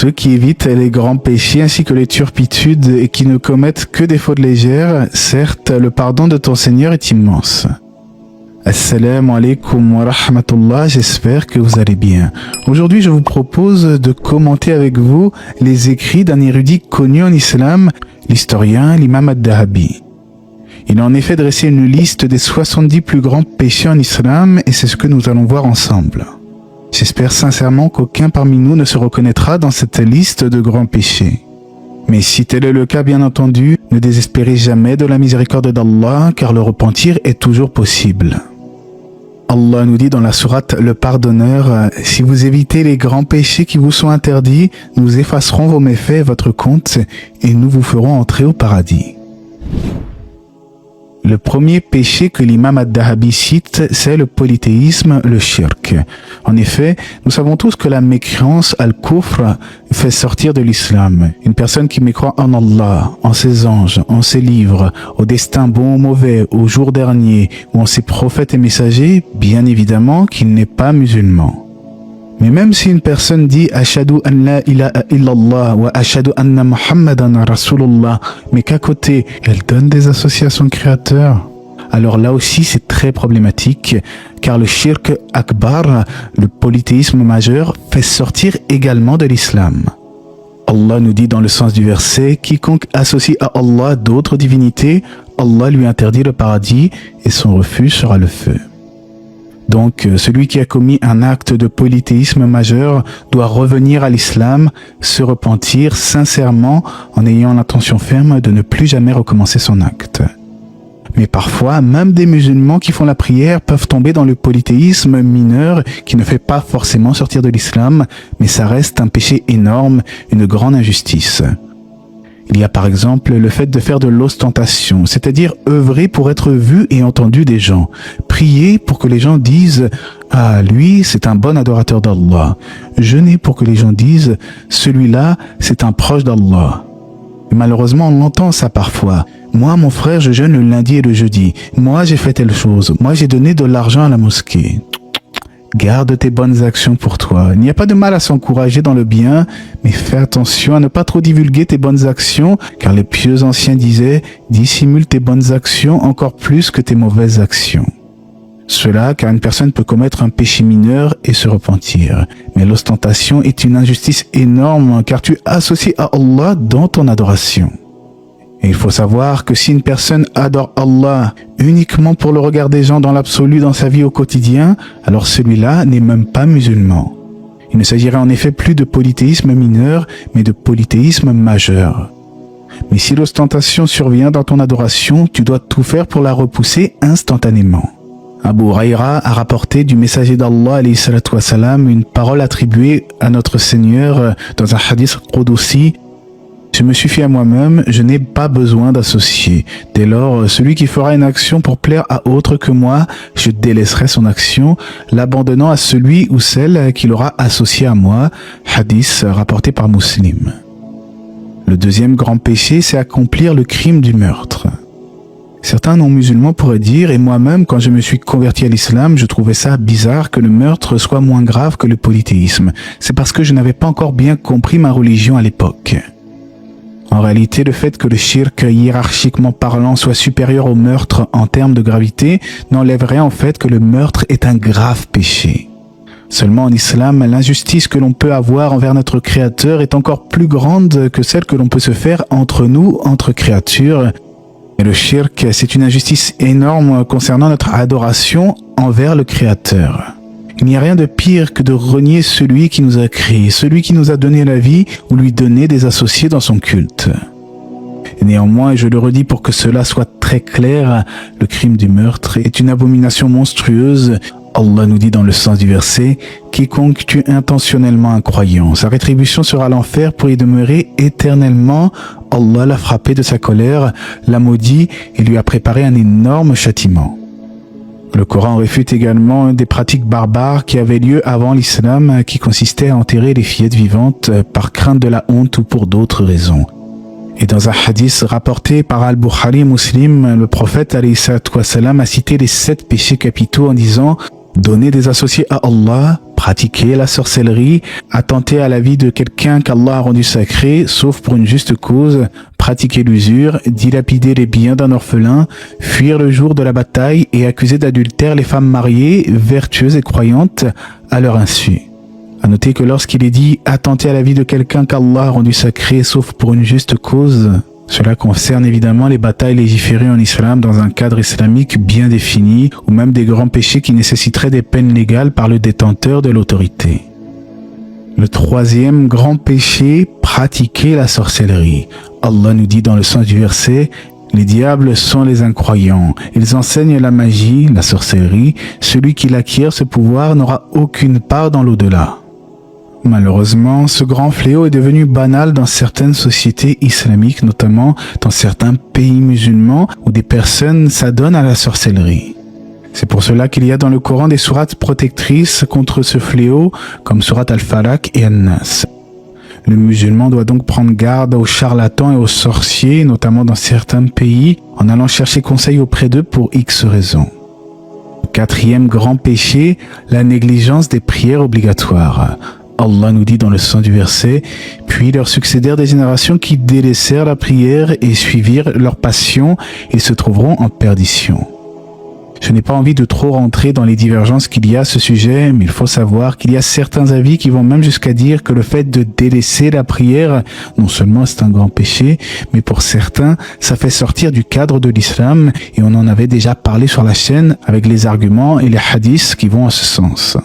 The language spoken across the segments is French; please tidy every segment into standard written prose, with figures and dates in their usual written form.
ceux qui évitent les grands péchés ainsi que les turpitudes et qui ne commettent que des fautes légères, certes, le pardon de ton Seigneur est immense. Assalamu alaikum wa rahmatullah, j'espère que vous allez bien. Aujourd'hui, je vous propose de commenter avec vous les écrits d'un érudit connu en islam, l'historien l'imam ad-Dhahabi. Il a en effet dressé une liste des 70 plus grands péchés en islam et c'est ce que nous allons voir ensemble. J'espère sincèrement qu'aucun parmi nous ne se reconnaîtra dans cette liste de grands péchés. Mais si tel est le cas, bien entendu, ne désespérez jamais de la miséricorde d'Allah car le repentir est toujours possible. Allah nous dit dans la sourate Le Pardonneur, « Si vous évitez les grands péchés qui vous sont interdits, nous effacerons vos méfaits et votre compte et nous vous ferons entrer au paradis. » Le premier péché que l'imam ad-Dhahabi cite, c'est le polythéisme, le shirk. En effet, nous savons tous que la mécréance, al-kufr, fait sortir de l'islam. Une personne qui mécroit en Allah, en ses anges, en ses livres, au destin bon ou mauvais, au jour dernier, ou en ses prophètes et messagers, bien évidemment qu'il n'est pas musulman. Mais même si une personne dit « Ashhadu an la ilaha illallah wa ashhadu anna Muhammadan Rasulullah » mais qu'à côté, elle donne des associés à son créateur, alors là aussi c'est très problématique, car le shirk akbar, le polythéisme majeur, fait sortir également de l'islam. Allah nous dit dans le sens du verset « Quiconque associe à Allah d'autres divinités, Allah lui interdit le paradis et son refuge sera le feu. » Donc, celui qui a commis un acte de polythéisme majeur doit revenir à l'islam, se repentir sincèrement en ayant l'intention ferme de ne plus jamais recommencer son acte. Mais parfois, même des musulmans qui font la prière peuvent tomber dans le polythéisme mineur qui ne fait pas forcément sortir de l'islam, mais ça reste un péché énorme, une grande injustice. Il y a par exemple le fait de faire de l'ostentation, c'est-à-dire œuvrer pour être vu et entendu des gens. Prier pour que les gens disent « Ah, lui, c'est un bon adorateur d'Allah ». Jeûner pour que les gens disent « Celui-là, c'est un proche d'Allah ». Malheureusement, on l'entend ça parfois. « Moi, mon frère, je jeûne le lundi et le jeudi. Moi, j'ai fait telle chose. Moi, j'ai donné de l'argent à la mosquée. » Garde tes bonnes actions pour toi. Il n'y a pas de mal à s'encourager dans le bien, mais fais attention à ne pas trop divulguer tes bonnes actions, car les pieux anciens disaient « Dissimule tes bonnes actions encore plus que tes mauvaises actions. » Cela car une personne peut commettre un péché mineur et se repentir. Mais l'ostentation est une injustice énorme, car tu associes à Allah dans ton adoration. Et il faut savoir que si une personne adore Allah uniquement pour le regard des gens dans l'absolu dans sa vie au quotidien, alors celui-là n'est même pas musulman. Il ne s'agirait en effet plus de polythéisme mineur, mais de polythéisme majeur. Mais si l'ostentation survient dans ton adoration, tu dois tout faire pour la repousser instantanément. Abu Huraira a rapporté du messager d'Allah alayhi salatu wassalam une parole attribuée à notre Seigneur dans un hadith qudsi. Je me suffis à moi-même, je n'ai pas besoin d'associer. Dès lors, celui qui fera une action pour plaire à autre que moi, je délaisserai son action, l'abandonnant à celui ou celle qui l'aura associé à moi. Hadith rapporté par Muslim. Le deuxième grand péché, c'est accomplir le crime du meurtre. Certains non-musulmans pourraient dire, et moi-même, quand je me suis converti à l'islam, je trouvais ça bizarre que le meurtre soit moins grave que le polythéisme. C'est parce que je n'avais pas encore bien compris ma religion à l'époque. En réalité, le fait que le shirk, hiérarchiquement parlant, soit supérieur au meurtre en termes de gravité, n'enlèverait en fait que le meurtre est un grave péché. Seulement en islam, l'injustice que l'on peut avoir envers notre créateur est encore plus grande que celle que l'on peut se faire entre nous, entre créatures. Et le shirk, c'est une injustice énorme concernant notre adoration envers le créateur. Il n'y a rien de pire que de renier celui qui nous a créés, celui qui nous a donné la vie ou lui donner des associés dans son culte. Néanmoins, et je le redis pour que cela soit très clair, le crime du meurtre est une abomination monstrueuse. Allah nous dit dans le sens du verset « Quiconque tue intentionnellement un croyant, sa rétribution sera l'enfer pour y demeurer éternellement. Allah l'a frappé de sa colère, l'a maudit et lui a préparé un énorme châtiment. » Le Coran réfute également des pratiques barbares qui avaient lieu avant l'islam, qui consistaient à enterrer les fillettes vivantes par crainte de la honte ou pour d'autres raisons. Et dans un hadith rapporté par Al-Bukhari et Muslim, le prophète alayhi salatu wassalam a cité les 7 péchés capitaux en disant « Donner des associés à Allah, pratiquer la sorcellerie, attenter à la vie de quelqu'un qu'Allah a rendu sacré, sauf pour une juste cause, pratiquer l'usure, dilapider les biens d'un orphelin, fuir le jour de la bataille et accuser d'adultère les femmes mariées, vertueuses et croyantes, à leur insu. À noter que lorsqu'il est dit « attenter à la vie de quelqu'un qu'Allah a rendu sacré, sauf pour une juste cause », cela concerne évidemment les batailles légiférées en islam dans un cadre islamique bien défini, ou même des grands péchés qui nécessiteraient des peines légales par le détenteur de l'autorité. Le troisième grand péché, pratiquer la sorcellerie. Allah nous dit dans le sens du verset: les diables sont les incroyants. Ils enseignent la magie, la sorcellerie. Celui qui l'acquiert ce pouvoir n'aura aucune part dans l'au-delà. Malheureusement, ce grand fléau est devenu banal dans certaines sociétés islamiques, notamment dans certains pays musulmans où des personnes s'adonnent à la sorcellerie. C'est pour cela qu'il y a dans le Coran des sourates protectrices contre ce fléau, comme sourate Al-Falaq et An-Nas. Le musulman doit donc prendre garde aux charlatans et aux sorciers, notamment dans certains pays, en allant chercher conseil auprès d'eux pour X raisons. Quatrième grand péché, la négligence des prières obligatoires. Allah nous dit dans le sens du verset: « Puis leur succédèrent des générations qui délaissèrent la prière et suivirent leur passion, ils se trouveront en perdition. » Je n'ai pas envie de trop rentrer dans les divergences qu'il y a à ce sujet, mais il faut savoir qu'il y a certains avis qui vont même jusqu'à dire que le fait de délaisser la prière, non seulement c'est un grand péché, mais pour certains, ça fait sortir du cadre de l'islam, et on en avait déjà parlé sur la chaîne avec les arguments et les hadiths qui vont en ce sens.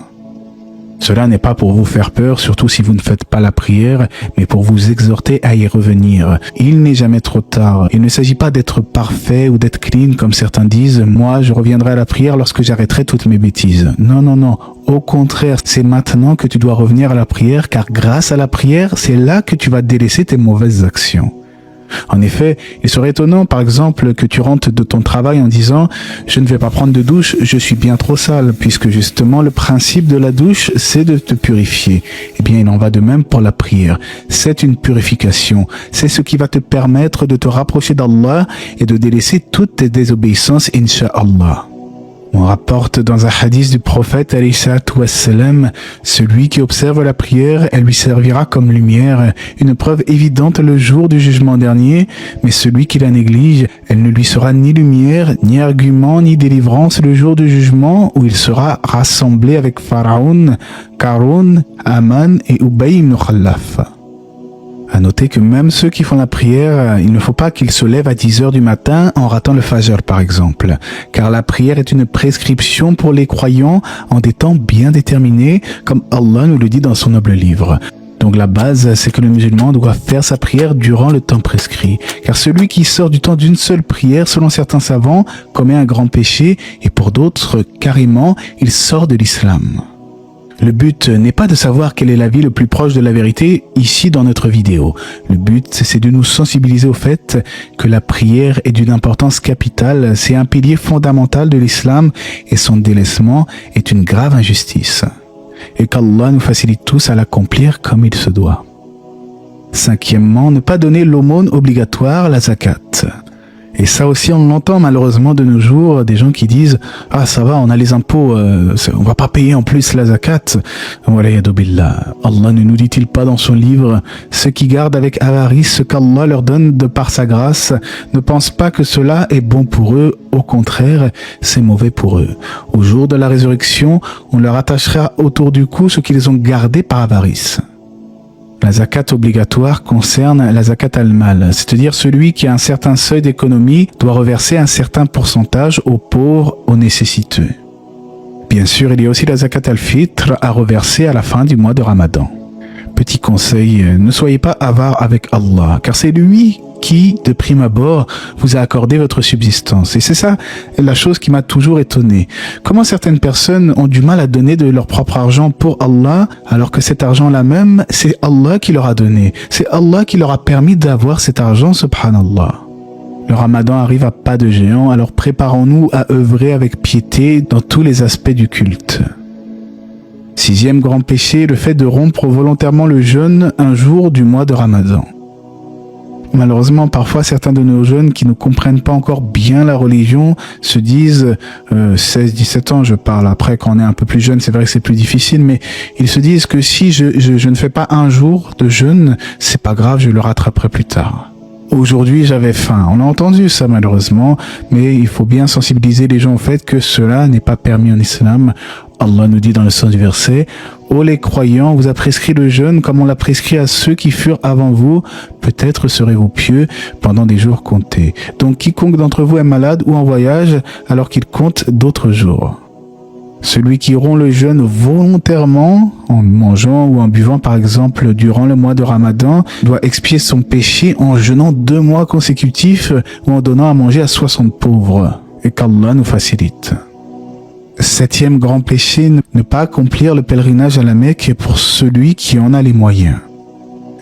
Cela n'est pas pour vous faire peur, surtout si vous ne faites pas la prière, mais pour vous exhorter à y revenir. Il n'est jamais trop tard. Il ne s'agit pas d'être parfait ou d'être clean comme certains disent. Moi, je reviendrai à la prière lorsque j'arrêterai toutes mes bêtises. Non, non, non. Au contraire, c'est maintenant que tu dois revenir à la prière, car grâce à la prière, c'est là que tu vas délaisser tes mauvaises actions. En effet, il serait étonnant, par exemple, que tu rentres de ton travail en disant « Je ne vais pas prendre de douche, je suis bien trop sale », puisque justement le principe de la douche, c'est de te purifier. Eh bien, il en va de même pour la prière. C'est une purification. C'est ce qui va te permettre de te rapprocher d'Allah et de délaisser toutes tes désobéissances, incha'Allah. On rapporte dans un hadith du prophète alayhi salatu wassalam, celui qui observe la prière, elle lui servira comme lumière, une preuve évidente le jour du jugement dernier, mais celui qui la néglige, elle ne lui sera ni lumière, ni argument, ni délivrance le jour du jugement où il sera rassemblé avec Pharaon, Qarun, Aman et Ubay ibn Khalaf. À noter que même ceux qui font la prière, il ne faut pas qu'ils se lèvent à 10 heures du matin en ratant le Fajr par exemple, car la prière est une prescription pour les croyants en des temps bien déterminés, comme Allah nous le dit dans son noble livre. Donc la base, c'est que le musulman doit faire sa prière durant le temps prescrit, car celui qui sort du temps d'une seule prière, selon certains savants, commet un grand péché, et pour d'autres, carrément, il sort de l'islam. Le but n'est pas de savoir quel est l'avis le plus proche de la vérité ici dans notre vidéo. Le but, c'est de nous sensibiliser au fait que la prière est d'une importance capitale, c'est un pilier fondamental de l'islam et son délaissement est une grave injustice. Et qu'Allah nous facilite tous à l'accomplir comme il se doit. Cinquièmement, ne pas donner l'aumône obligatoire, la zakat. Et ça aussi, on l'entend malheureusement de nos jours, des gens qui disent « Ah, ça va, on a les impôts, on va pas payer en plus la zakat. » Voilà, yadobillah. Allah ne nous dit-il pas dans son livre « Ceux qui gardent avec avarice ce qu'Allah leur donne de par sa grâce, ne pensent pas que cela est bon pour eux, au contraire, c'est mauvais pour eux. Au jour de la résurrection, on leur attachera autour du cou ce qu'ils ont gardé par avarice. » La zakat obligatoire concerne la zakat al-mal, c'est-à-dire celui qui a un certain seuil d'économie doit reverser un certain pourcentage aux pauvres, aux nécessiteux. Bien sûr, il y a aussi la zakat al-fitr à reverser à la fin du mois de Ramadan. Petit conseil, ne soyez pas avare avec Allah, car c'est lui qui, de prime abord, vous a accordé votre subsistance. Et c'est ça la chose qui m'a toujours étonné. Comment certaines personnes ont du mal à donner de leur propre argent pour Allah, alors que cet argent-là même, c'est Allah qui leur a donné. C'est Allah qui leur a permis d'avoir cet argent, subhanallah. Le Ramadan arrive à pas de géant, alors préparons-nous à œuvrer avec piété dans tous les aspects du culte. Sixième grand péché, le fait de rompre volontairement le jeûne un jour du mois de Ramadan. Malheureusement, parfois, certains de nos jeunes qui ne comprennent pas encore bien la religion se disent, 16-17 ans, je parle, après quand on est un peu plus jeune, c'est vrai que c'est plus difficile, mais ils se disent que si je ne fais pas un jour de jeûne, c'est pas grave, je le rattraperai plus tard. Aujourd'hui, j'avais faim. On a entendu ça malheureusement, mais il faut bien sensibiliser les gens au fait que cela n'est pas permis en islam. Allah nous dit dans le sens du verset, « Ô les croyants, on vous a prescrit le jeûne comme on l'a prescrit à ceux qui furent avant vous. Peut-être serez-vous pieux pendant des jours comptés. Donc quiconque d'entre vous est malade ou en voyage alors qu'il compte d'autres jours. » Celui qui rompt le jeûne volontairement, en mangeant ou en buvant par exemple durant le mois de Ramadan, doit expier son péché en jeûnant 2 mois consécutifs ou en donnant à manger à 60 pauvres. Et qu'Allah nous facilite. 7e grand péché, ne pas accomplir le pèlerinage à la Mecque pour celui qui en a les moyens.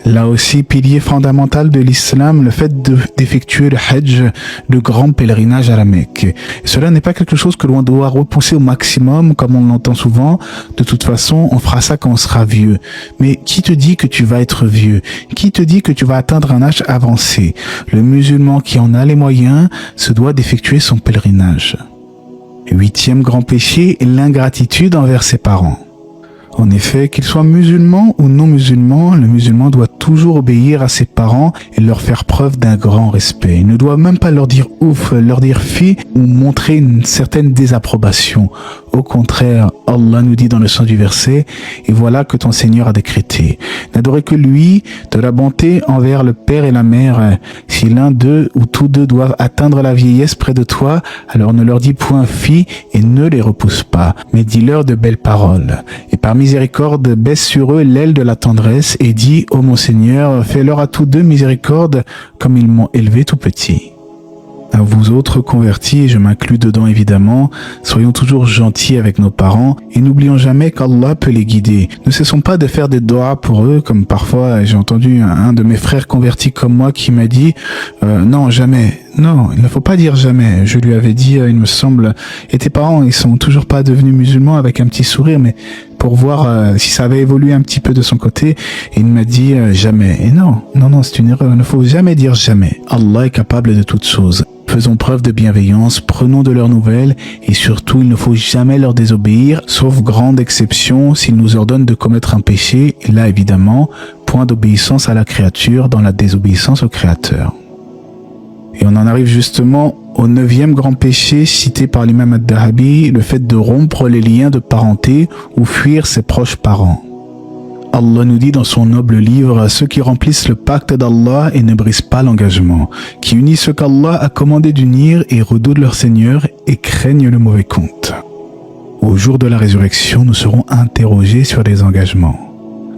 Là aussi, pilier fondamental de l'islam, le fait d'effectuer le Hajj, le grand pèlerinage à la Mecque. Cela n'est pas quelque chose que l'on doit repousser au maximum, comme on l'entend souvent. De toute façon, on fera ça quand on sera vieux. Mais qui te dit que tu vas être vieux? Qui te dit que tu vas atteindre un âge avancé? Le musulman qui en a les moyens se doit d'effectuer son pèlerinage. 8e grand péché, l'ingratitude envers ses parents. En effet, qu'ils soient musulmans ou non musulmans, le musulman doit toujours obéir à ses parents et leur faire preuve d'un grand respect. Il ne doit même pas leur dire ouf, leur dire fi ou montrer une certaine désapprobation. Au contraire, Allah nous dit dans le sens du verset, « Et voilà que ton Seigneur a décrété. N'adorer que lui, de la bonté envers le père et la mère. Si l'un d'eux ou tous deux doivent atteindre la vieillesse près de toi, alors ne leur dis point fi et ne les repousse pas, mais dis-leur de belles paroles. Et par miséricorde, baisse sur eux l'aile de la tendresse et dis, ô mon Seigneur, fais-leur à tous deux miséricorde comme ils m'ont élevé tout petit. » À vous autres convertis, et je m'inclus dedans évidemment, soyons toujours gentils avec nos parents et n'oublions jamais qu'Allah peut les guider. Ne cessons pas de faire des doigts pour eux, comme parfois j'ai entendu un de mes frères convertis comme moi qui m'a dit non, jamais. Non, il ne faut pas dire jamais. Je lui avais dit, il me semble, et tes parents, ils sont toujours pas devenus musulmans, avec un petit sourire, mais pour voir si ça avait évolué un petit peu de son côté. Et il m'a dit jamais. Et non, c'est une erreur. Il ne faut jamais dire jamais. Allah est capable de toutes choses. Faisons preuve de bienveillance, prenons de leurs nouvelles et surtout, il ne faut jamais leur désobéir, sauf grande exception s'ils nous ordonnent de commettre un péché. Et là, évidemment, point d'obéissance à la créature dans la désobéissance au Créateur. Et on en arrive justement au 9e grand péché cité par l'imam Ad-Dahabi, le fait de rompre les liens de parenté ou fuir ses proches parents. Allah nous dit dans son noble livre, ceux qui remplissent le pacte d'Allah et ne brisent pas l'engagement, qui unissent ce qu'Allah a commandé d'unir et redoutent leur Seigneur et craignent le mauvais compte. Au jour de la résurrection, nous serons interrogés sur les engagements.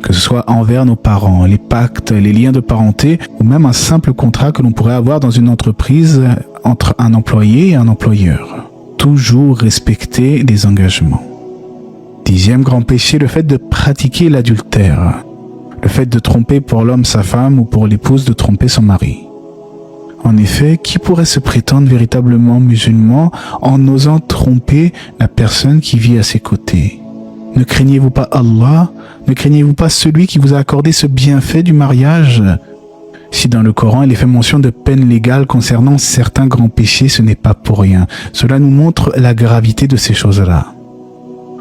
Que ce soit envers nos parents, les pactes, les liens de parenté ou même un simple contrat que l'on pourrait avoir dans une entreprise entre un employé et un employeur. Toujours respecter les engagements. 10e grand péché, le fait de pratiquer l'adultère. Le fait de tromper pour l'homme sa femme ou pour l'épouse de tromper son mari. En effet, qui pourrait se prétendre véritablement musulman en osant tromper la personne qui vit à ses côtés? Ne craignez-vous pas Allah? Ne craignez-vous pas celui qui vous a accordé ce bienfait du mariage? Si dans le Coran il est fait mention de peines légales concernant certains grands péchés, ce n'est pas pour rien. Cela nous montre la gravité de ces choses-là.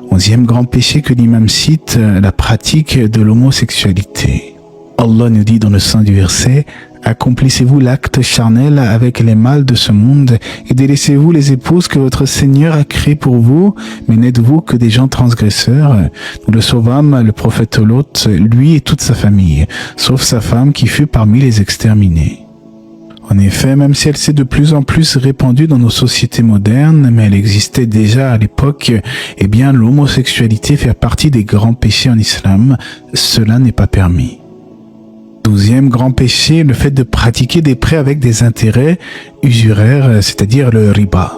11e grand péché que l'imam cite, la pratique de l'homosexualité. Allah nous dit dans le sens du verset, « Accomplissez-vous l'acte charnel avec les mâles de ce monde et délaissez-vous les épouses que votre Seigneur a créées pour vous, mais n'êtes-vous que des gens transgresseurs ?» Nous le sauvâmes, le prophète Lot, lui et toute sa famille, sauf sa femme qui fut parmi les exterminés. En effet, même si elle s'est de plus en plus répandue dans nos sociétés modernes, mais elle existait déjà à l'époque, eh bien l'homosexualité fait partie des grands péchés en islam. Cela n'est pas permis. 12e grand péché, le fait de pratiquer des prêts avec des intérêts usuraires, c'est-à-dire le riba.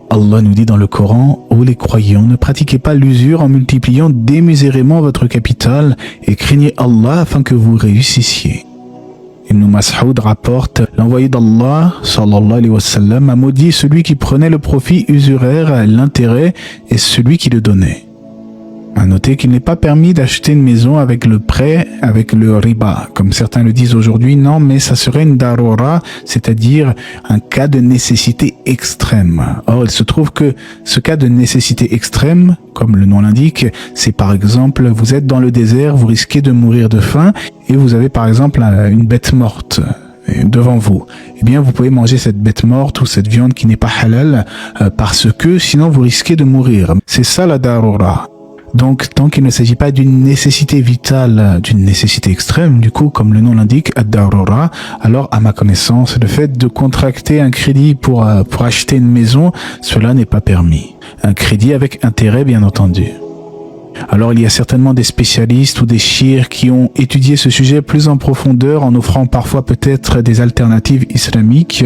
Allah nous dit dans le Coran, « Ô les croyants, ne pratiquez pas l'usure en multipliant démesurément votre capital et craignez Allah afin que vous réussissiez. » Ibn Mas'ud rapporte, l'envoyé d'Allah, sallallahu alayhi wa sallam, a maudit celui qui prenait le profit usuraire, l'intérêt et celui qui le donnait. À noter qu'il n'est pas permis d'acheter une maison avec le prêt, avec le riba. Comme certains le disent aujourd'hui, non, mais ça serait une darura, c'est-à-dire un cas de nécessité extrême. Or, il se trouve que ce cas de nécessité extrême, comme le nom l'indique, c'est par exemple, vous êtes dans le désert, vous risquez de mourir de faim, et vous avez par exemple une bête morte devant vous. Eh bien, vous pouvez manger cette bête morte ou cette viande qui n'est pas halal, parce que sinon vous risquez de mourir. C'est ça la darura. Donc, tant qu'il ne s'agit pas d'une nécessité vitale, d'une nécessité extrême, du coup, comme le nom l'indique, ad-darura, alors, à ma connaissance, le fait de contracter un crédit pour acheter une maison, cela n'est pas permis. Un crédit avec intérêt, bien entendu. Alors, il y a certainement des spécialistes ou des chiites qui ont étudié ce sujet plus en profondeur en offrant parfois peut-être des alternatives islamiques.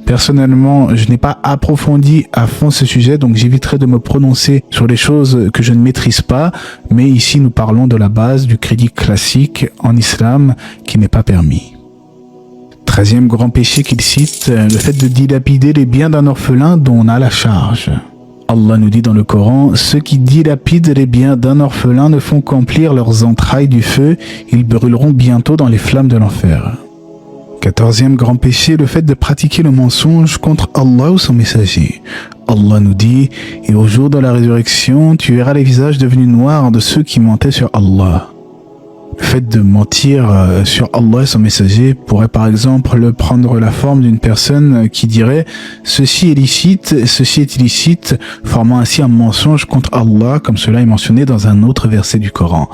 Personnellement, je n'ai pas approfondi à fond ce sujet, donc j'éviterai de me prononcer sur les choses que je ne maîtrise pas. Mais ici, nous parlons de la base du crédit classique en islam qui n'est pas permis. 13e grand péché qu'il cite, le fait de dilapider les biens d'un orphelin dont on a la charge. Allah nous dit dans le Coran, ceux qui dilapident les biens d'un orphelin ne font qu'emplir leurs entrailles du feu, ils brûleront bientôt dans les flammes de l'enfer. 14e grand péché, le fait de pratiquer le mensonge contre Allah ou son messager. Allah nous dit, et au jour de la résurrection, tu verras les visages devenus noirs de ceux qui mentaient sur Allah. Le fait de mentir sur Allah et son messager pourrait par exemple prendre la forme d'une personne qui dirait « ceci est licite, ceci est illicite », formant ainsi un mensonge contre Allah, comme cela est mentionné dans un autre verset du Coran.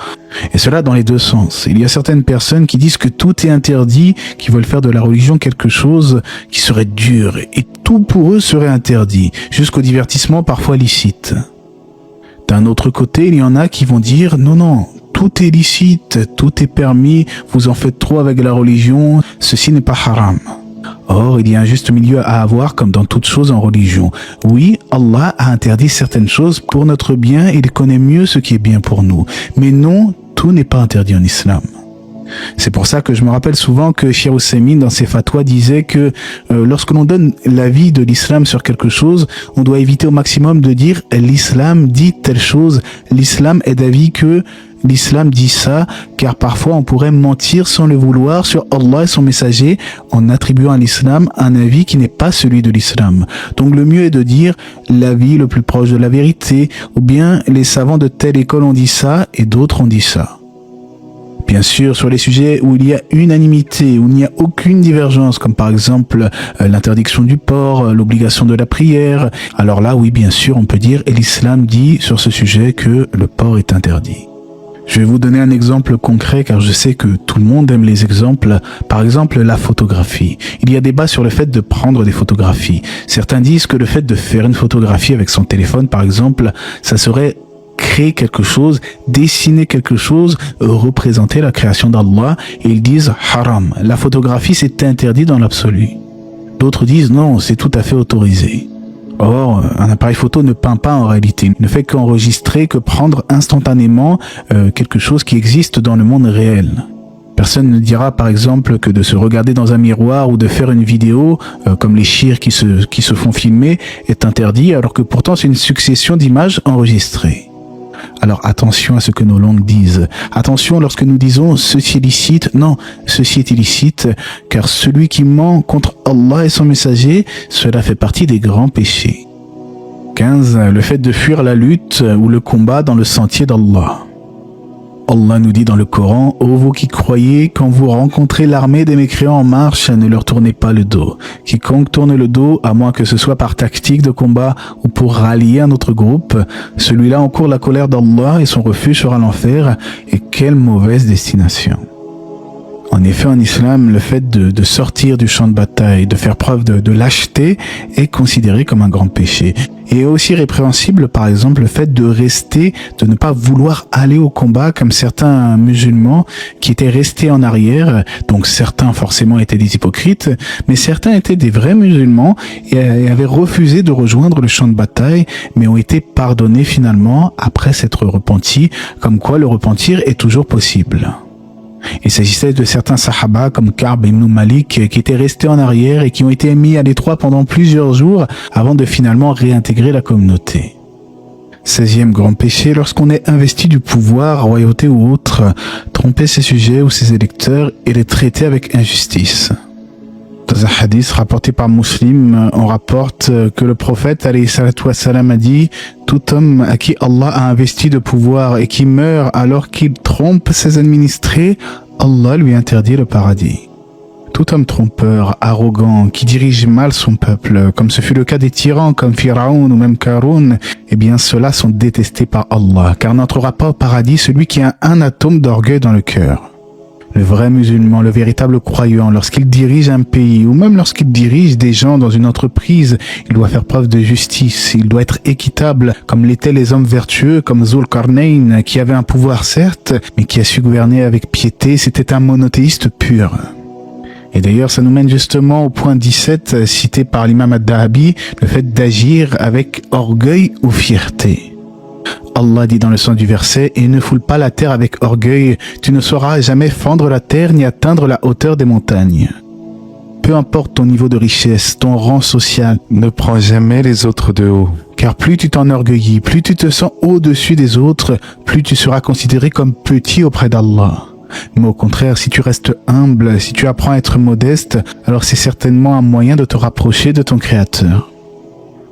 Et cela dans les deux sens. Il y a certaines personnes qui disent que tout est interdit, qui veulent faire de la religion quelque chose qui serait dur, et tout pour eux serait interdit, jusqu'au divertissement parfois licite. D'un autre côté, il y en a qui vont dire « non, non ». Tout est licite, tout est permis, vous en faites trop avec la religion, ceci n'est pas haram. Or, il y a un juste milieu à avoir comme dans toute chose en religion. Oui, Allah a interdit certaines choses pour notre bien, il connaît mieux ce qui est bien pour nous. Mais non, tout n'est pas interdit en islam. C'est pour ça que je me rappelle souvent que Cheikh Ousseymine, dans ses fatwas, disait que lorsque l'on donne l'avis de l'islam sur quelque chose, on doit éviter au maximum de dire « l'islam dit telle chose », l'islam est d'avis que l'islam dit ça, car parfois on pourrait mentir sans le vouloir sur Allah et son messager en attribuant à l'islam un avis qui n'est pas celui de l'islam. Donc le mieux est de dire l'avis le plus proche de la vérité, ou bien les savants de telle école ont dit ça et d'autres ont dit ça. Bien sûr, sur les sujets où il y a unanimité, où il n'y a aucune divergence, comme par exemple l'interdiction du porc, l'obligation de la prière, alors là, oui, bien sûr, on peut dire, et l'islam dit sur ce sujet que le porc est interdit. Je vais vous donner un exemple concret car je sais que tout le monde aime les exemples. Par exemple, la photographie. Il y a débat sur le fait de prendre des photographies. Certains disent que le fait de faire une photographie avec son téléphone, par exemple, ça serait créer quelque chose, dessiner quelque chose, représenter la création d'Allah, et ils disent haram. La photographie, c'est interdit dans l'absolu. D'autres disent non, c'est tout à fait autorisé. Or, un appareil photo ne peint pas en réalité. Il ne fait qu'enregistrer, que prendre instantanément quelque chose qui existe dans le monde réel. Personne ne dira par exemple que de se regarder dans un miroir ou de faire une vidéo, comme les chiites qui se font filmer, est interdit, alors que pourtant c'est une succession d'images enregistrées. Alors attention à ce que nos langues disent. Attention lorsque nous disons ceci est licite, non, ceci est illicite, car celui qui ment contre Allah et son messager, cela fait partie des grands péchés. 15. Le fait de fuir la lutte ou le combat dans le sentier d'Allah. Allah nous dit dans le Coran, « Ô vous qui croyez, quand vous rencontrez l'armée des mécréants en marche, ne leur tournez pas le dos. Quiconque tourne le dos, à moins que ce soit par tactique de combat ou pour rallier un autre groupe, celui-là encourt la colère d'Allah et son refuge sera l'enfer, et quelle mauvaise destination. » En effet, en islam, le fait de sortir du champ de bataille, de faire preuve de lâcheté, est considéré comme un grand péché. Et aussi répréhensible, par exemple, le fait de rester, de ne pas vouloir aller au combat, comme certains musulmans qui étaient restés en arrière. Donc certains forcément étaient des hypocrites, mais certains étaient des vrais musulmans et avaient refusé de rejoindre le champ de bataille, mais ont été pardonnés finalement après s'être repentis, comme quoi le repentir est toujours possible. Il s'agissait de certains sahaba comme Ka'b ibn Malik qui étaient restés en arrière et qui ont été mis à l'étroit pendant plusieurs jours avant de finalement réintégrer la communauté. 16e grand péché, lorsqu'on est investi du pouvoir, royauté ou autre, tromper ses sujets ou ses électeurs et les traiter avec injustice. Dans un hadith rapporté par Muslim, on rapporte que le prophète alayhi salatu wassalam a dit « Tout homme à qui Allah a investi de pouvoir et qui meurt alors qu'il trompe ses administrés, Allah lui interdit le paradis. » Tout homme trompeur, arrogant, qui dirige mal son peuple, comme ce fut le cas des tyrans comme Pharaon ou même Qarun, eh bien ceux-là sont détestés par Allah, car n'entrera pas au paradis celui qui a un atome d'orgueil dans le cœur. Le vrai musulman, le véritable croyant, lorsqu'il dirige un pays ou même lorsqu'il dirige des gens dans une entreprise, il doit faire preuve de justice, il doit être équitable, comme l'étaient les hommes vertueux comme Zulqarnain, qui avait un pouvoir certes, mais qui a su gouverner avec piété, c'était un monothéiste pur. Et d'ailleurs, ça nous mène justement au point 17, cité par l'imam ad-Dahabi, le fait d'agir avec orgueil ou fierté. Allah dit dans le sens du verset, « Et ne foule pas la terre avec orgueil, tu ne sauras jamais fendre la terre ni atteindre la hauteur des montagnes. » Peu importe ton niveau de richesse, ton rang social, ne prends jamais les autres de haut. Car plus tu t'enorgueillis, plus tu te sens au-dessus des autres, plus tu seras considéré comme petit auprès d'Allah. Mais au contraire, si tu restes humble, si tu apprends à être modeste, alors c'est certainement un moyen de te rapprocher de ton Créateur.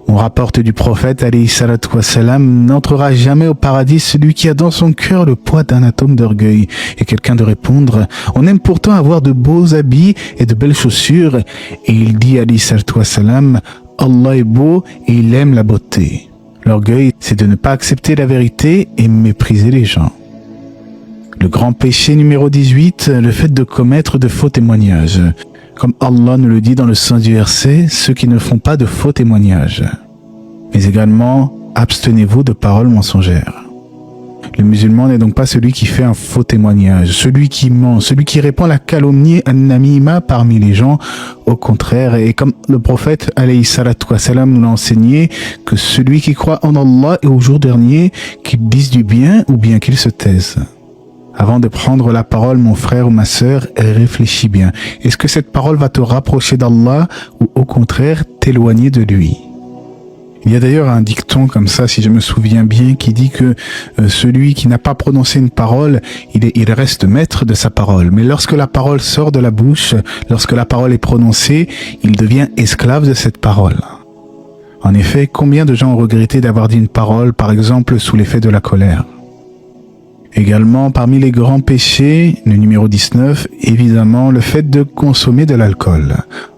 On rapporte du prophète, alayhi salatu wassalam, n'entrera jamais au paradis celui qui a dans son cœur le poids d'un atome d'orgueil. Et quelqu'un de répondre, on aime pourtant avoir de beaux habits et de belles chaussures. Et il dit, alayhi salatu wassalam, Allah est beau et il aime la beauté. L'orgueil, c'est de ne pas accepter la vérité et mépriser les gens. Le grand péché numéro 18, le fait de commettre de faux témoignages. Comme Allah nous le dit dans le sens du verset, ceux qui ne font pas de faux témoignages. Mais également, abstenez-vous de paroles mensongères. Le musulman n'est donc pas celui qui fait un faux témoignage, celui qui ment, celui qui répand la calomnie an-namima parmi les gens. Au contraire, et comme le prophète alayhi salatu wassalam nous l'a enseigné, que celui qui croit en Allah et au jour dernier, qu'il dise du bien ou bien qu'il se taise. Avant de prendre la parole, mon frère ou ma sœur, réfléchis bien. Est-ce que cette parole va te rapprocher d'Allah ou au contraire t'éloigner de lui? Il y a d'ailleurs un dicton comme ça, si je me souviens bien, qui dit que celui qui n'a pas prononcé une parole, il reste maître de sa parole. Mais lorsque la parole sort de la bouche, lorsque la parole est prononcée, il devient esclave de cette parole. En effet, combien de gens ont regretté d'avoir dit une parole, par exemple, sous l'effet de la colère? Également, parmi les grands péchés, le numéro 19, évidemment, le fait de consommer de l'alcool.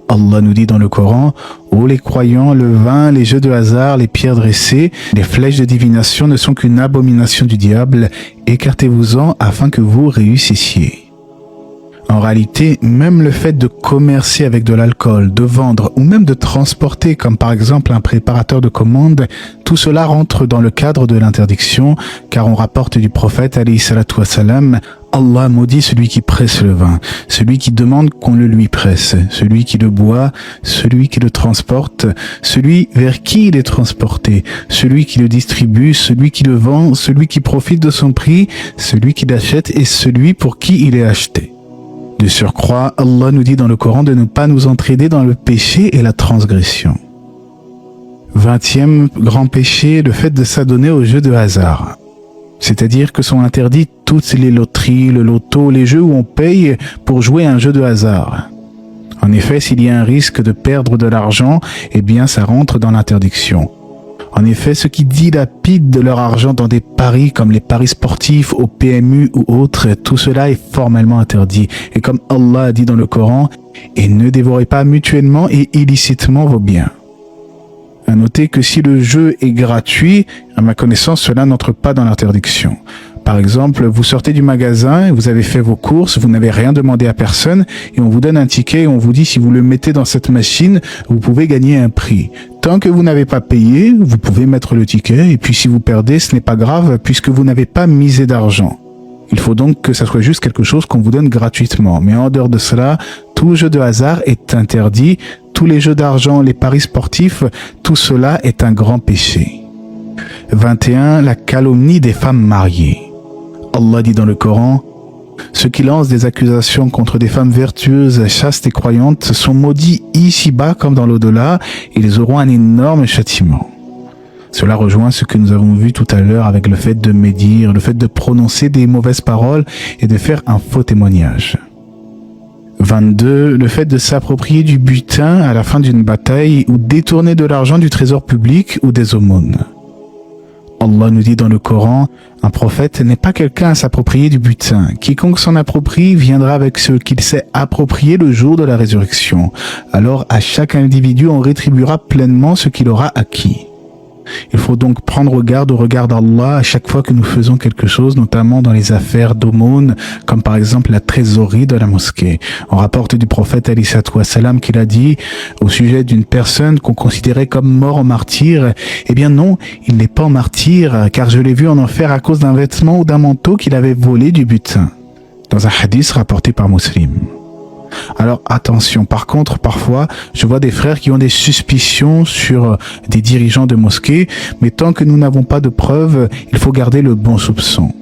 Allah nous dit dans le Coran, « Ô les croyants, le vin, les jeux de hasard, les pierres dressées, les flèches de divination ne sont qu'une abomination du diable, écartez-vous-en afin que vous réussissiez. » En réalité, même le fait de commercer avec de l'alcool, de vendre ou même de transporter, comme par exemple un préparateur de commande, tout cela rentre dans le cadre de l'interdiction, car on rapporte du prophète, alayhi salatu wassalam, Allah maudit celui qui presse le vin, celui qui demande qu'on le lui presse, celui qui le boit, celui qui le transporte, celui vers qui il est transporté, celui qui le distribue, celui qui le vend, celui qui profite de son prix, celui qui l'achète et celui pour qui il est acheté. De surcroît, Allah nous dit dans le Coran de ne pas nous entraîner dans le péché et la transgression. 20e grand péché, le fait de s'adonner aux jeux de hasard. C'est-à-dire que sont interdits toutes les loteries, le loto, les jeux où on paye pour jouer à un jeu de hasard. En effet, s'il y a un risque de perdre de l'argent, eh bien ça rentre dans l'interdiction. En effet, ceux qui dilapident de leur argent dans des paris comme les paris sportifs, au PMU ou autres, tout cela est formellement interdit. Et comme Allah a dit dans le Coran, « Et ne dévorez pas mutuellement et illicitement vos biens ». À noter que si le jeu est gratuit, à ma connaissance, cela n'entre pas dans l'interdiction. Par exemple, vous sortez du magasin, vous avez fait vos courses, vous n'avez rien demandé à personne et on vous donne un ticket et on vous dit si vous le mettez dans cette machine, vous pouvez gagner un prix. Tant que vous n'avez pas payé, vous pouvez mettre le ticket et puis si vous perdez, ce n'est pas grave puisque vous n'avez pas misé d'argent. Il faut donc que ça soit juste quelque chose qu'on vous donne gratuitement. Mais en dehors de cela, tout jeu de hasard est interdit. Tous les jeux d'argent, les paris sportifs, tout cela est un grand péché. 21. La calomnie des femmes mariées. Allah dit dans le Coran, « Ceux qui lancent des accusations contre des femmes vertueuses, chastes et croyantes sont maudits ici-bas comme dans l'au-delà, et ils auront un énorme châtiment. » Cela rejoint ce que nous avons vu tout à l'heure avec le fait de médire, le fait de prononcer des mauvaises paroles et de faire un faux témoignage. 22. Le fait de s'approprier du butin à la fin d'une bataille ou détourner de l'argent du trésor public ou des aumônes. Allah nous dit dans le Coran, un prophète n'est pas quelqu'un à s'approprier du butin. Quiconque s'en approprie viendra avec ce qu'il s'est approprié le jour de la résurrection. Alors à chaque individu on rétribuera pleinement ce qu'il aura acquis. Il faut donc prendre garde au regard d'Allah à chaque fois que nous faisons quelque chose, notamment dans les affaires d'aumône, comme par exemple la trésorerie de la mosquée. On rapporte du prophète alayhi salatu wassalam qu'il a dit au sujet d'une personne qu'on considérait comme mort en martyr, eh bien non, il n'est pas en martyr, car je l'ai vu en enfer à cause d'un vêtement ou d'un manteau qu'il avait volé du butin. Dans un hadith rapporté par Muslim. Alors attention, par contre, parfois, je vois des frères qui ont des suspicions sur des dirigeants de mosquées, mais tant que nous n'avons pas de preuves, il faut garder le bon soupçon.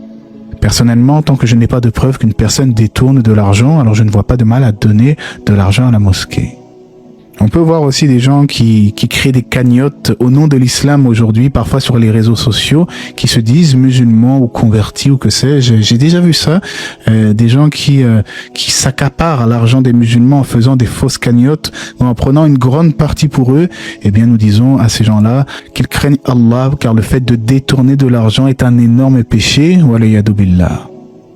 Personnellement, tant que je n'ai pas de preuve qu'une personne détourne de l'argent, alors je ne vois pas de mal à donner de l'argent à la mosquée. On peut voir aussi des gens qui créent des cagnottes au nom de l'islam aujourd'hui, parfois sur les réseaux sociaux, qui se disent musulmans ou convertis ou que sais-je. J'ai déjà vu ça, des gens qui s'accaparent l'argent des musulmans en faisant des fausses cagnottes ou en prenant une grande partie pour eux. Eh bien, nous disons à ces gens-là qu'ils craignent Allah, car le fait de détourner de l'argent est un énorme péché. Walayadu billah.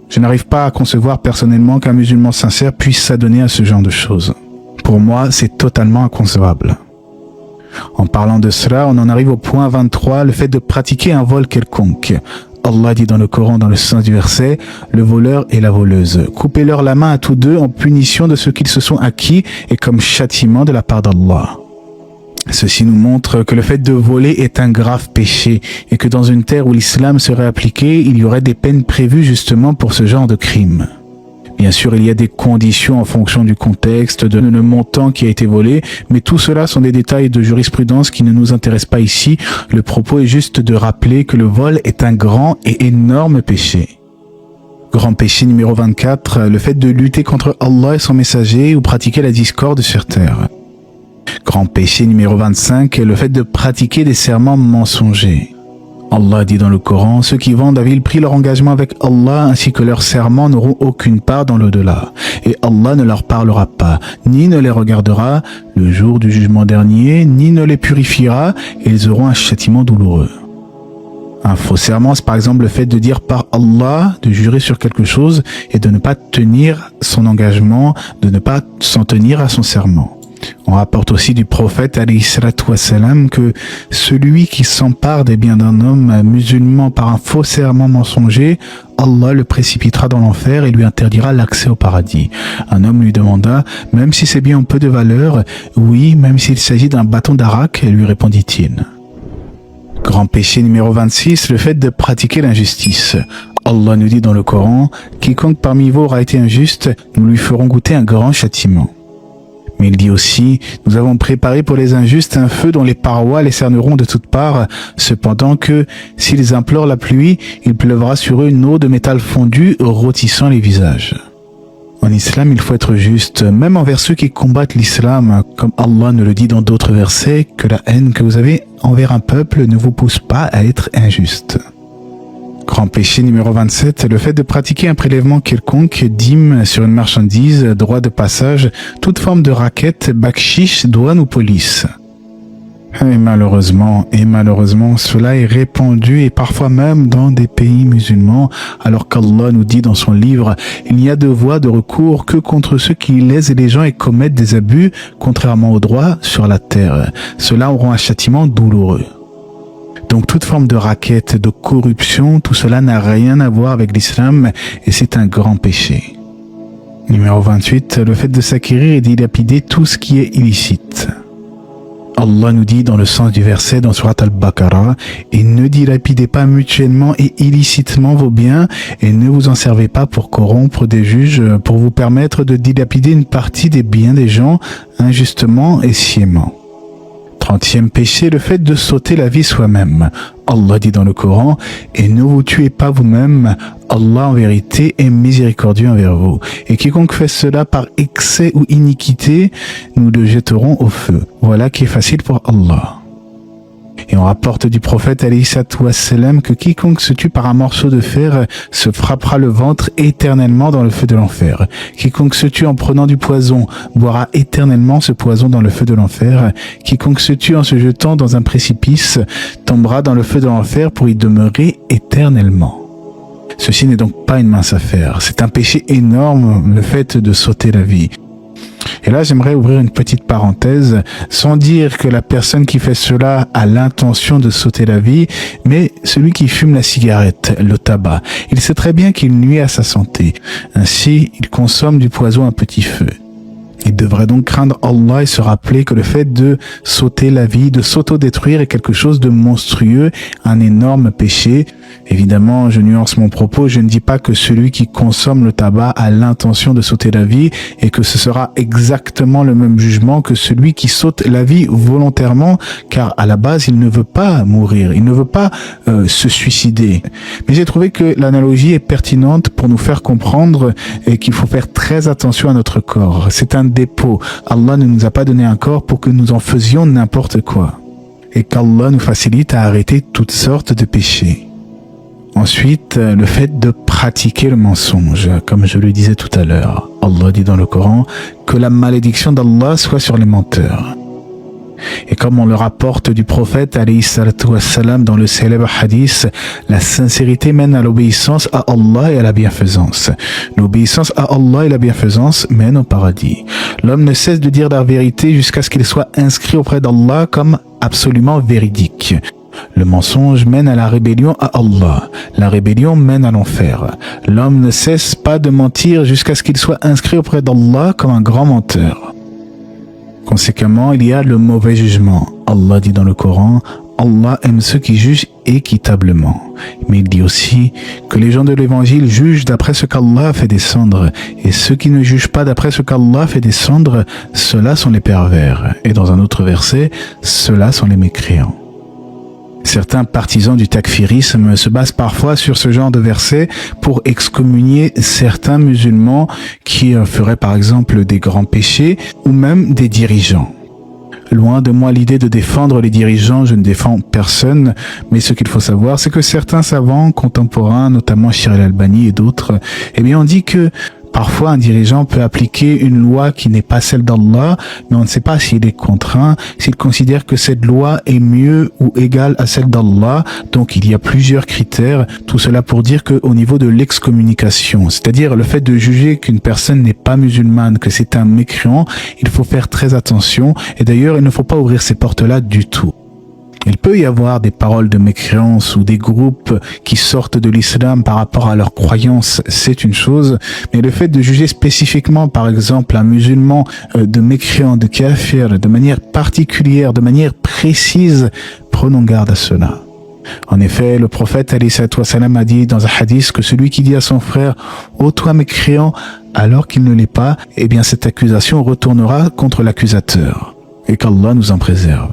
Je n'arrive pas à concevoir personnellement qu'un musulman sincère puisse s'adonner à ce genre de choses. Pour moi, c'est totalement inconcevable. En parlant de cela, on en arrive au point 23, le fait de pratiquer un vol quelconque. Allah dit dans le Coran, dans le sens du verset, le voleur et la voleuse. Coupez-leur la main à tous deux en punition de ce qu'ils se sont acquis et comme châtiment de la part d'Allah. Ceci nous montre que le fait de voler est un grave péché et que dans une terre où l'islam serait appliqué, il y aurait des peines prévues justement pour ce genre de crime. Bien sûr, il y a des conditions en fonction du contexte, de le montant qui a été volé, mais tout cela sont des détails de jurisprudence qui ne nous intéressent pas ici. Le propos est juste de rappeler que le vol est un grand et énorme péché. Grand péché numéro 24, le fait de lutter contre Allah et son messager ou pratiquer la discorde sur terre. Grand péché numéro 25, le fait de pratiquer des serments mensongers. Allah dit dans le Coran, ceux qui vendent à vil prix leur engagement avec Allah ainsi que leurs serments n'auront aucune part dans l'au-delà. Et Allah ne leur parlera pas, ni ne les regardera le jour du jugement dernier, ni ne les purifiera, et ils auront un châtiment douloureux. Un faux serment, c'est par exemple le fait de dire par Allah, de jurer sur quelque chose et de ne pas tenir son engagement, de ne pas s'en tenir à son serment. On rapporte aussi du prophète alayhi salatu wassalam que celui qui s'empare des biens d'un homme musulman par un faux serment mensonger, Allah le précipitera dans l'enfer et lui interdira l'accès au paradis. Un homme lui demanda, même si ces biens ont peu de valeur, oui, même s'il s'agit d'un bâton d'arak, lui répondit-il. Grand péché numéro 26, le fait de pratiquer l'injustice. Allah nous dit dans le Coran, quiconque parmi vous aura été injuste, nous lui ferons goûter un grand châtiment. Mais il dit aussi, nous avons préparé pour les injustes un feu dont les parois les cerneront de toutes parts, cependant que, s'ils implorent la pluie, il pleuvra sur eux une eau de métal fondu, rôtissant les visages. En islam, il faut être juste, même envers ceux qui combattent l'islam, comme Allah nous le dit dans d'autres versets, que la haine que vous avez envers un peuple ne vous pousse pas à être injuste. Grand péché numéro 27, le fait de pratiquer un prélèvement quelconque, dîme sur une marchandise, droit de passage, toute forme de racket, bakshish, douane ou police. Et malheureusement, cela est répandu et parfois même dans des pays musulmans, alors qu'Allah nous dit dans son livre, il n'y a de voie de recours que contre ceux qui lèsent les gens et commettent des abus, contrairement au droit sur la terre. Ceux-là auront un châtiment douloureux. Donc toute forme de racket, de corruption, tout cela n'a rien à voir avec l'islam et c'est un grand péché. Numéro 28, le fait de s'acquérir et dilapider tout ce qui est illicite. Allah nous dit dans le sens du verset dans Surat Al-Baqarah, et ne dilapidez pas mutuellement et illicitement vos biens et ne vous en servez pas pour corrompre des juges pour vous permettre de dilapider une partie des biens des gens injustement et sciemment. 30e péché, le fait de s'ôter la vie soi-même. Allah dit dans le Coran, et ne vous tuez pas vous-même, Allah en vérité est miséricordieux envers vous. Et quiconque fait cela par excès ou iniquité, nous le jetterons au feu. Voilà qui est facile pour Allah. Et on rapporte du prophète alayhi salatu wassalam que quiconque se tue par un morceau de fer se frappera le ventre éternellement dans le feu de l'enfer. Quiconque se tue en prenant du poison boira éternellement ce poison dans le feu de l'enfer. Quiconque se tue en se jetant dans un précipice tombera dans le feu de l'enfer pour y demeurer éternellement. Ceci n'est donc pas une mince affaire. C'est un péché énorme, le fait de s'ôter la vie. Et là, j'aimerais ouvrir une petite parenthèse, sans dire que la personne qui fait cela a l'intention de s'ôter la vie, mais celui qui fume la cigarette, le tabac, il sait très bien qu'il nuit à sa santé. Ainsi, il consomme du poison à petit feu. Il devrait donc craindre Allah et se rappeler que le fait de s'ôter la vie, de s'auto-détruire est quelque chose de monstrueux, un énorme péché. Évidemment, je nuance mon propos, je ne dis pas que celui qui consomme le tabac a l'intention de s'ôter la vie et que ce sera exactement le même jugement que celui qui s'ôte la vie volontairement, car à la base, il ne veut pas mourir, il ne veut pas se suicider. Mais j'ai trouvé que l'analogie est pertinente pour nous faire comprendre qu'il faut faire très attention à notre corps. C'est un dépôt. Allah ne nous a pas donné un corps pour que nous en faisions n'importe quoi. Et qu'Allah nous facilite à arrêter toutes sortes de péchés. Ensuite, le fait de pratiquer le mensonge, comme je le disais tout à l'heure. Allah dit dans le Coran que la malédiction d'Allah soit sur les menteurs. Et comme on le rapporte du prophète alayhi salatu wassalam dans le célèbre hadith, la sincérité mène à l'obéissance à Allah et à la bienfaisance. L'obéissance à Allah et la bienfaisance mène au paradis. L'homme ne cesse de dire la vérité jusqu'à ce qu'il soit inscrit auprès d'Allah comme absolument véridique. Le mensonge mène à la rébellion à Allah. La rébellion mène à l'enfer. L'homme ne cesse pas de mentir jusqu'à ce qu'il soit inscrit auprès d'Allah comme un grand menteur. Conséquemment, il y a le mauvais jugement. Allah dit dans le Coran, Allah aime ceux qui jugent équitablement. Mais il dit aussi que les gens de l'évangile jugent d'après ce qu'Allah fait descendre. Et ceux qui ne jugent pas d'après ce qu'Allah fait descendre, ceux-là sont les pervers. Et dans un autre verset, ceux-là sont les mécréants. Certains partisans du takfirisme se basent parfois sur ce genre de versets pour excommunier certains musulmans qui feraient par exemple des grands péchés ou même des dirigeants. Loin de moi l'idée de défendre les dirigeants, je ne défends personne, mais ce qu'il faut savoir, c'est que certains savants contemporains, notamment Shir al-Albani et d'autres, ont dit que parfois, un dirigeant peut appliquer une loi qui n'est pas celle d'Allah, mais on ne sait pas s'il est contraint, s'il considère que cette loi est mieux ou égale à celle d'Allah. Donc, il y a plusieurs critères. Tout cela pour dire qu'au niveau de l'excommunication, c'est-à-dire le fait de juger qu'une personne n'est pas musulmane, que c'est un mécréant, il faut faire très attention. Et d'ailleurs, il ne faut pas ouvrir ces portes-là du tout. Il peut y avoir des paroles de mécréance ou des groupes qui sortent de l'islam par rapport à leurs croyances, c'est une chose, mais le fait de juger spécifiquement, par exemple, un musulman de mécréant, de kafir, de manière particulière, de manière précise, prenons garde à cela. En effet, le prophète alayhi salatu wassalam a dit dans un hadith que celui qui dit à son frère « Ô toi mécréant » alors qu'il ne l'est pas, cette accusation retournera contre l'accusateur. Et qu'Allah nous en préserve.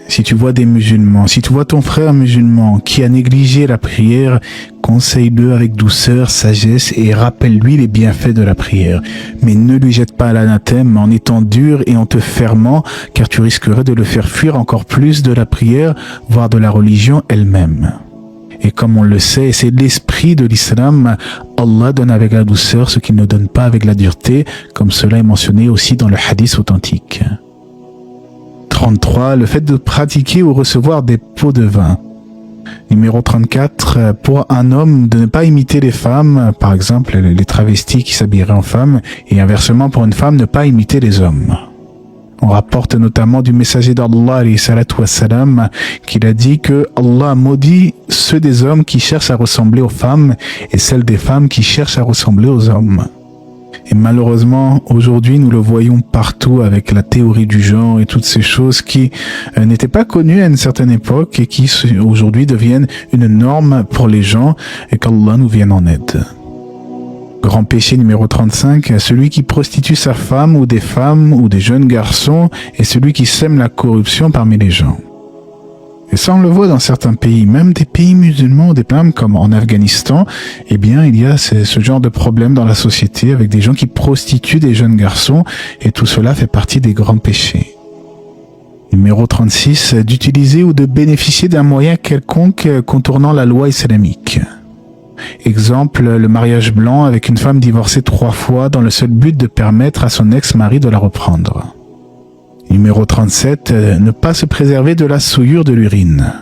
Si tu vois des musulmans, si tu vois ton frère musulman qui a négligé la prière, conseille-le avec douceur, sagesse et rappelle-lui les bienfaits de la prière. Mais ne lui jette pas l'anathème en étant dur et en te fermant, car tu risquerais de le faire fuir encore plus de la prière, voire de la religion elle-même. Et comme on le sait, c'est l'esprit de l'islam, Allah donne avec la douceur ce qu'il ne donne pas avec la dureté, comme cela est mentionné aussi dans le hadith authentique. 33. Le fait de pratiquer ou recevoir des pots de vin. Numéro 34. Pour un homme de ne pas imiter les femmes, par exemple les travestis qui s'habilleraient en femmes, et inversement pour une femme ne pas imiter les hommes. On rapporte notamment du messager d'Allah alayhi salatu wassalam qu'il a dit que Allah maudit ceux des hommes qui cherchent à ressembler aux femmes et celles des femmes qui cherchent à ressembler aux hommes. Et malheureusement, aujourd'hui, nous le voyons partout avec la théorie du genre et toutes ces choses qui n'étaient pas connues à une certaine époque et qui aujourd'hui deviennent une norme pour les gens et qu'Allah nous vienne en aide. Grand péché numéro 35, celui qui prostitue sa femme ou des jeunes garçons et celui qui sème la corruption parmi les gens. Et ça, on le voit dans certains pays, même des pays musulmans, des pays comme en Afghanistan, il y a ce genre de problème dans la société avec des gens qui prostituent des jeunes garçons et tout cela fait partie des grands péchés. Numéro 36, d'utiliser ou de bénéficier d'un moyen quelconque contournant la loi islamique. Exemple, le mariage blanc avec une femme divorcée 3 fois dans le seul but de permettre à son ex-mari de la reprendre. Numéro 37, ne pas se préserver de la souillure de l'urine.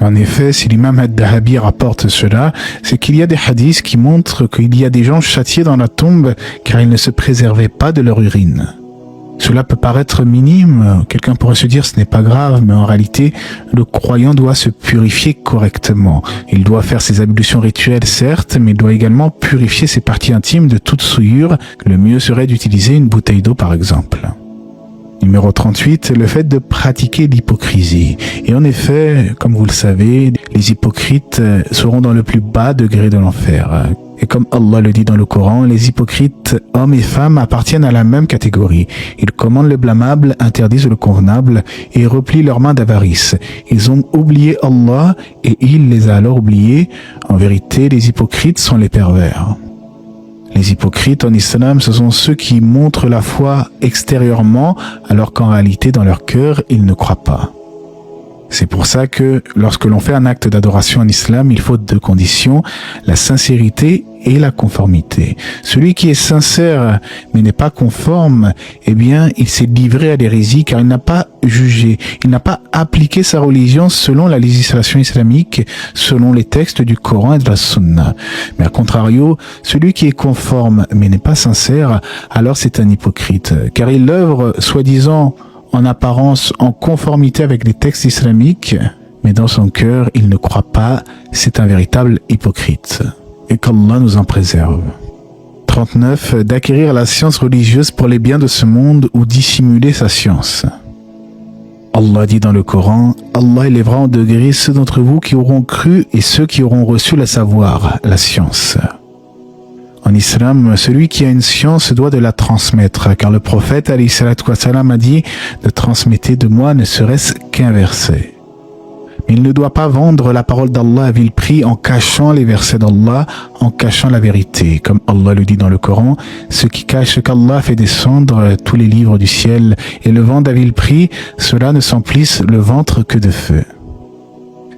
En effet, si l'imam al-Dahabi rapporte cela, c'est qu'il y a des hadiths qui montrent qu'il y a des gens châtiés dans la tombe car ils ne se préservaient pas de leur urine. Cela peut paraître minime, quelqu'un pourrait se dire ce n'est pas grave, mais en réalité, le croyant doit se purifier correctement. Il doit faire ses ablutions rituelles, certes, mais il doit également purifier ses parties intimes de toute souillure. Le mieux serait d'utiliser une bouteille d'eau par exemple. Numéro 38, le fait de pratiquer l'hypocrisie. Et en effet, comme vous le savez, les hypocrites seront dans le plus bas degré de l'enfer. Et comme Allah le dit dans le Coran, les hypocrites, hommes et femmes, appartiennent à la même catégorie. Ils commandent le blâmable, interdisent le convenable et replient leurs mains d'avarice. Ils ont oublié Allah et il les a alors oubliés. En vérité, les hypocrites sont les pervers. Les hypocrites en islam, ce sont ceux qui montrent la foi extérieurement, alors qu'en réalité, dans leur cœur, ils ne croient pas. C'est pour ça que lorsque l'on fait un acte d'adoration en islam, il faut 2 conditions, la sincérité et la conformité. Celui qui est sincère mais n'est pas conforme, eh bien, il s'est livré à l'hérésie car il n'a pas jugé, il n'a pas appliqué sa religion selon la législation islamique, selon les textes du Coran et de la Sunna. Mais à contrario, celui qui est conforme mais n'est pas sincère, alors c'est un hypocrite, car il œuvre soi-disant en apparence en conformité avec les textes islamiques, mais dans son cœur, il ne croit pas, c'est un véritable hypocrite. Et qu'Allah nous en préserve. 39. D'acquérir la science religieuse pour les biens de ce monde ou dissimuler sa science. Allah dit dans le Coran, Allah élèvera en degré ceux d'entre vous qui auront cru et ceux qui auront reçu le savoir, la science. En islam, celui qui a une science doit de la transmettre, car le prophète alayhi salatu wassalam a dit « Ne transmettez de moi ne serait-ce qu'un verset ». Mais il ne doit pas vendre la parole d'Allah à vil prix en cachant les versets d'Allah, en cachant la vérité. Comme Allah le dit dans le Coran, ceux qui cachent qu'Allah fait descendre tous les livres du ciel et le vendent à vil prix, ceux-là ne s'emplissent le ventre que de feu.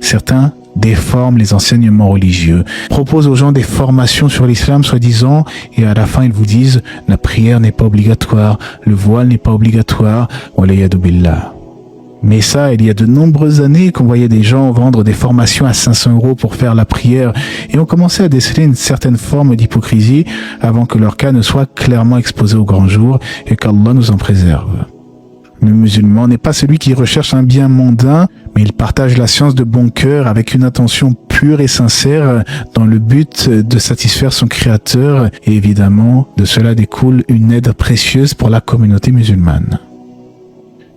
Certains déforment les enseignements religieux, proposent aux gens des formations sur l'islam soi-disant, et à la fin ils vous disent la prière n'est pas obligatoire, le voile n'est pas obligatoire, walayadu billah. Mais ça, il y a de nombreuses années qu'on voyait des gens vendre des formations à 500 € pour faire la prière, et on commençait à déceler une certaine forme d'hypocrisie avant que leur cas ne soit clairement exposé au grand jour, et qu'Allah nous en préserve. Le musulman n'est pas celui qui recherche un bien mondain, mais il partage la science de bon cœur avec une intention pure et sincère dans le but de satisfaire son créateur et évidemment de cela découle une aide précieuse pour la communauté musulmane.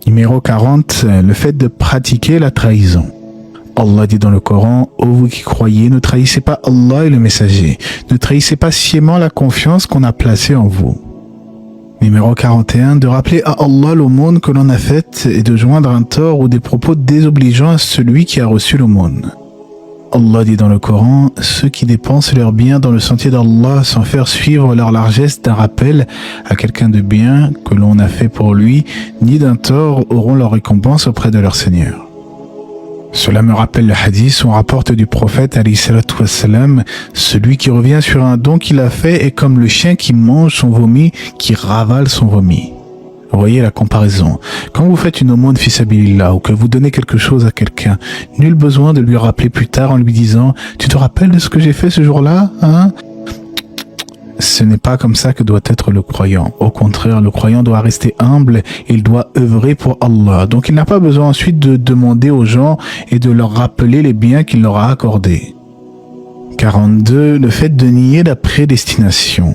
Numéro 40, le fait de pratiquer la trahison. Allah dit dans le Coran, ô vous qui croyez, ne trahissez pas Allah et le messager, ne trahissez pas sciemment la confiance qu'on a placée en vous. Numéro 41, de rappeler à Allah l'aumône que l'on a faite et de joindre un tort ou des propos désobligeants à celui qui a reçu l'aumône. Allah dit dans le Coran, ceux qui dépensent leurs biens dans le sentier d'Allah sans faire suivre leur largesse d'un rappel à quelqu'un de bien que l'on a fait pour lui, ni d'un tort auront leur récompense auprès de leur Seigneur. Cela me rappelle le hadith où on rapporte du prophète alayhi salatu wassalam, celui qui revient sur un don qu'il a fait est comme le chien qui mange son vomi, qui ravale son vomi. Vous voyez la comparaison. Quand vous faites une aumône fisabilillah ou que vous donnez quelque chose à quelqu'un, nul besoin de lui rappeler plus tard en lui disant « Tu te rappelles de ce que j'ai fait ce jour-là, hein ?» Ce n'est pas comme ça que doit être le croyant. Au contraire, le croyant doit rester humble et il doit œuvrer pour Allah. Donc il n'a pas besoin ensuite de demander aux gens et de leur rappeler les biens qu'il leur a accordés. 42. Le fait de nier la prédestination.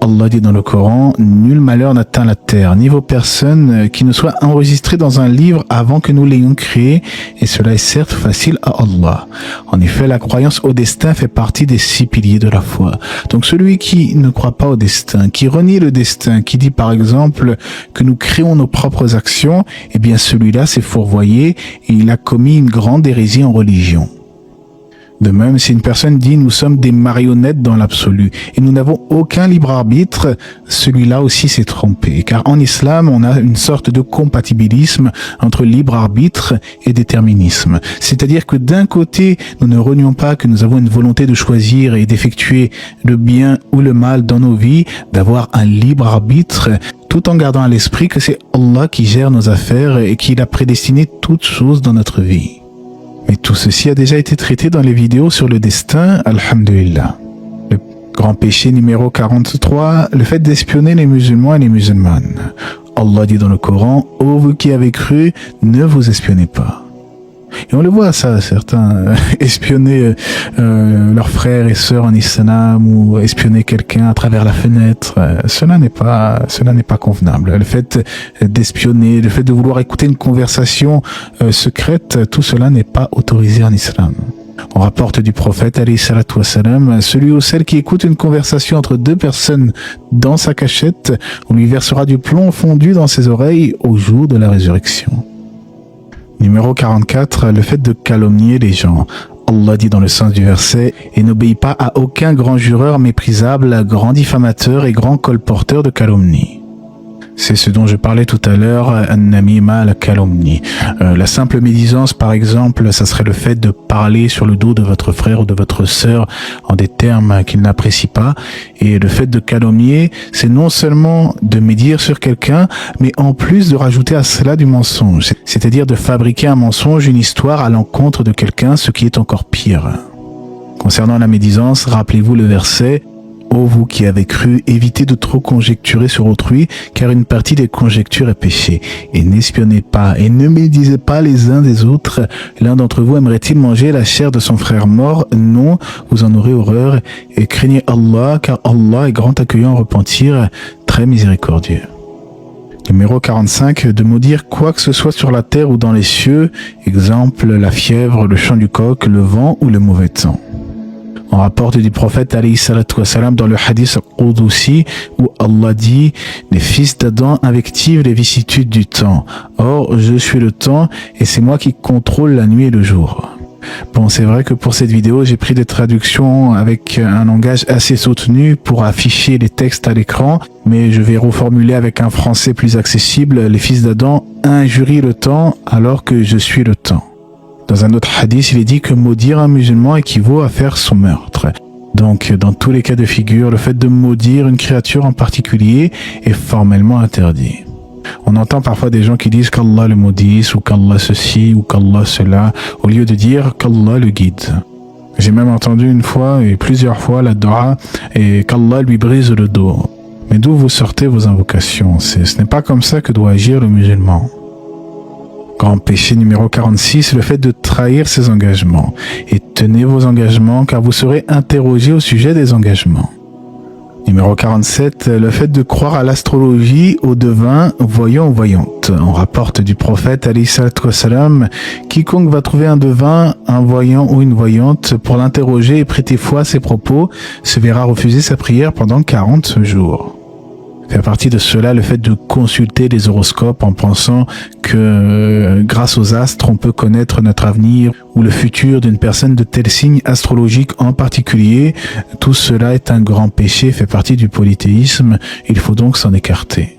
Allah dit dans le Coran, nul malheur n'atteint la terre, ni vos personnes qui ne soient enregistrées dans un livre avant que nous l'ayons créé, et cela est certes facile à Allah. En effet, la croyance au destin fait partie des 6 piliers de la foi. Donc celui qui ne croit pas au destin, qui renie le destin, qui dit par exemple que nous créons nos propres actions, eh bien celui-là s'est fourvoyé et il a commis une grande hérésie en religion. De même, si une personne dit nous sommes des marionnettes dans l'absolu et nous n'avons aucun libre arbitre, celui-là aussi s'est trompé. Car en islam, on a une sorte de compatibilisme entre libre arbitre et déterminisme. C'est-à-dire que d'un côté, nous ne renions pas que nous avons une volonté de choisir et d'effectuer le bien ou le mal dans nos vies, d'avoir un libre arbitre, tout en gardant à l'esprit que c'est Allah qui gère nos affaires et qu'il a prédestiné toutes choses dans notre vie. Mais tout ceci a déjà été traité dans les vidéos sur le destin, alhamdulillah. Le grand péché numéro 43, le fait d'espionner les musulmans et les musulmanes. Allah dit dans le Coran, « Ô vous qui avez cru, ne vous espionnez pas ». Et on le voit ça, certains espionner leurs frères et sœurs en islam ou espionner quelqu'un à travers la fenêtre. Cela n'est pas convenable. Le fait d'espionner, le fait de vouloir écouter une conversation secrète, tout cela n'est pas autorisé en islam. On rapporte du prophète, alayhi salatu wassalam, celui ou celle qui écoute une conversation entre deux personnes dans sa cachette, on lui versera du plomb fondu dans ses oreilles au jour de la résurrection. Numéro 44, le fait de calomnier les gens. Allah dit dans le sens du verset « Et n'obéis pas à aucun grand jureur méprisable, grand diffamateur et grand colporteur de calomnie. » C'est ce dont je parlais tout à l'heure, an-namima, la calomnie. La simple médisance, par exemple, ça serait le fait de parler sur le dos de votre frère ou de votre sœur en des termes qu'il n'apprécie pas. Et le fait de calomnier, c'est non seulement de médire sur quelqu'un, mais en plus de rajouter à cela du mensonge. C'est-à-dire de fabriquer un mensonge, une histoire à l'encontre de quelqu'un, ce qui est encore pire. Concernant la médisance, rappelez-vous le verset « Ô vous qui avez cru, évitez de trop conjecturer sur autrui, car une partie des conjectures est péché. Et n'espionnez pas, et ne médisez pas les uns des autres. L'un d'entre vous aimerait-il manger la chair de son frère mort? Non, vous en aurez horreur. Et craignez Allah, car Allah est grand accueillant en repentir, très miséricordieux. » Numéro 45, de maudire quoi que ce soit sur la terre ou dans les cieux, exemple la fièvre, le chant du coq, le vent ou le mauvais temps. On rapporte du prophète alayhi salatu wassalam dans le hadith Qudsi où Allah dit « Les fils d'Adam invectivent les vicissitudes du temps. Or, je suis le temps et c'est moi qui contrôle la nuit et le jour. » Bon, c'est vrai que pour cette vidéo, j'ai pris des traductions avec un langage assez soutenu pour afficher les textes à l'écran, mais je vais reformuler avec un français plus accessible. Les fils d'Adam injurient le temps alors que je suis le temps. Dans un autre hadith, il est dit que maudire un musulman équivaut à faire son meurtre. Donc, dans tous les cas de figure, le fait de maudire une créature en particulier est formellement interdit. On entend parfois des gens qui disent qu'Allah le maudisse, ou qu'Allah ceci, ou qu'Allah cela, au lieu de dire qu'Allah le guide. J'ai même entendu une fois et plusieurs fois la dua et qu'Allah lui brise le dos. Mais d'où vous sortez vos invocations? Ce n'est pas comme ça que doit agir le musulman. Grand péché numéro 46, le fait de trahir ses engagements. Et tenez vos engagements car vous serez interrogé au sujet des engagements. Numéro 47, le fait de croire à l'astrologie, aux devins, voyants ou voyantes. On rapporte du prophète, alayhi salatu wassalam, quiconque va trouver un devin, un voyant ou une voyante pour l'interroger et prêter foi à ses propos, se verra refuser sa prière pendant 40 jours. Fait partie de cela le fait de consulter les horoscopes en pensant que grâce aux astres on peut connaître notre avenir ou le futur d'une personne de tel signe astrologique en particulier. Tout cela est un grand péché, fait partie du polythéisme, il faut donc s'en écarter.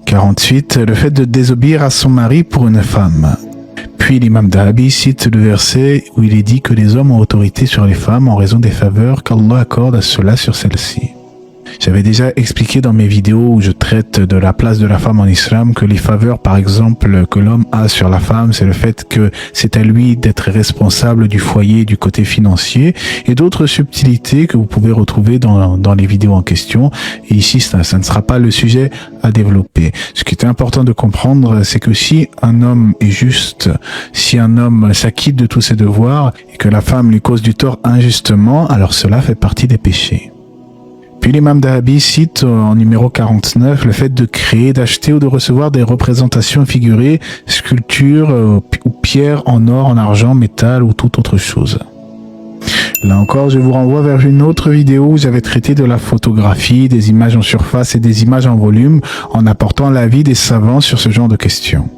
48. Le fait de désobéir à son mari pour une femme. Puis l'imam Dahabi cite le verset où il est dit que les hommes ont autorité sur les femmes en raison des faveurs qu'Allah accorde à cela sur celles-ci. J'avais déjà expliqué dans mes vidéos où je traite de la place de la femme en islam que les faveurs, par exemple, que l'homme a sur la femme, c'est le fait que c'est à lui d'être responsable du foyer, du côté financier et d'autres subtilités que vous pouvez retrouver dans les vidéos en question. Et ici, ça ne sera pas le sujet à développer. Ce qui est important de comprendre, c'est que si un homme est juste, si un homme s'acquitte de tous ses devoirs et que la femme lui cause du tort injustement, alors cela fait partie des péchés. Puis l'imam Dahabi cite en numéro 49 le fait de créer, d'acheter ou de recevoir des représentations figurées, sculptures ou pierres en or, en argent, métal ou toute autre chose. Là encore, je vous renvoie vers une autre vidéo où j'avais traité de la photographie, des images en surface et des images en volume en apportant l'avis des savants sur ce genre de questions.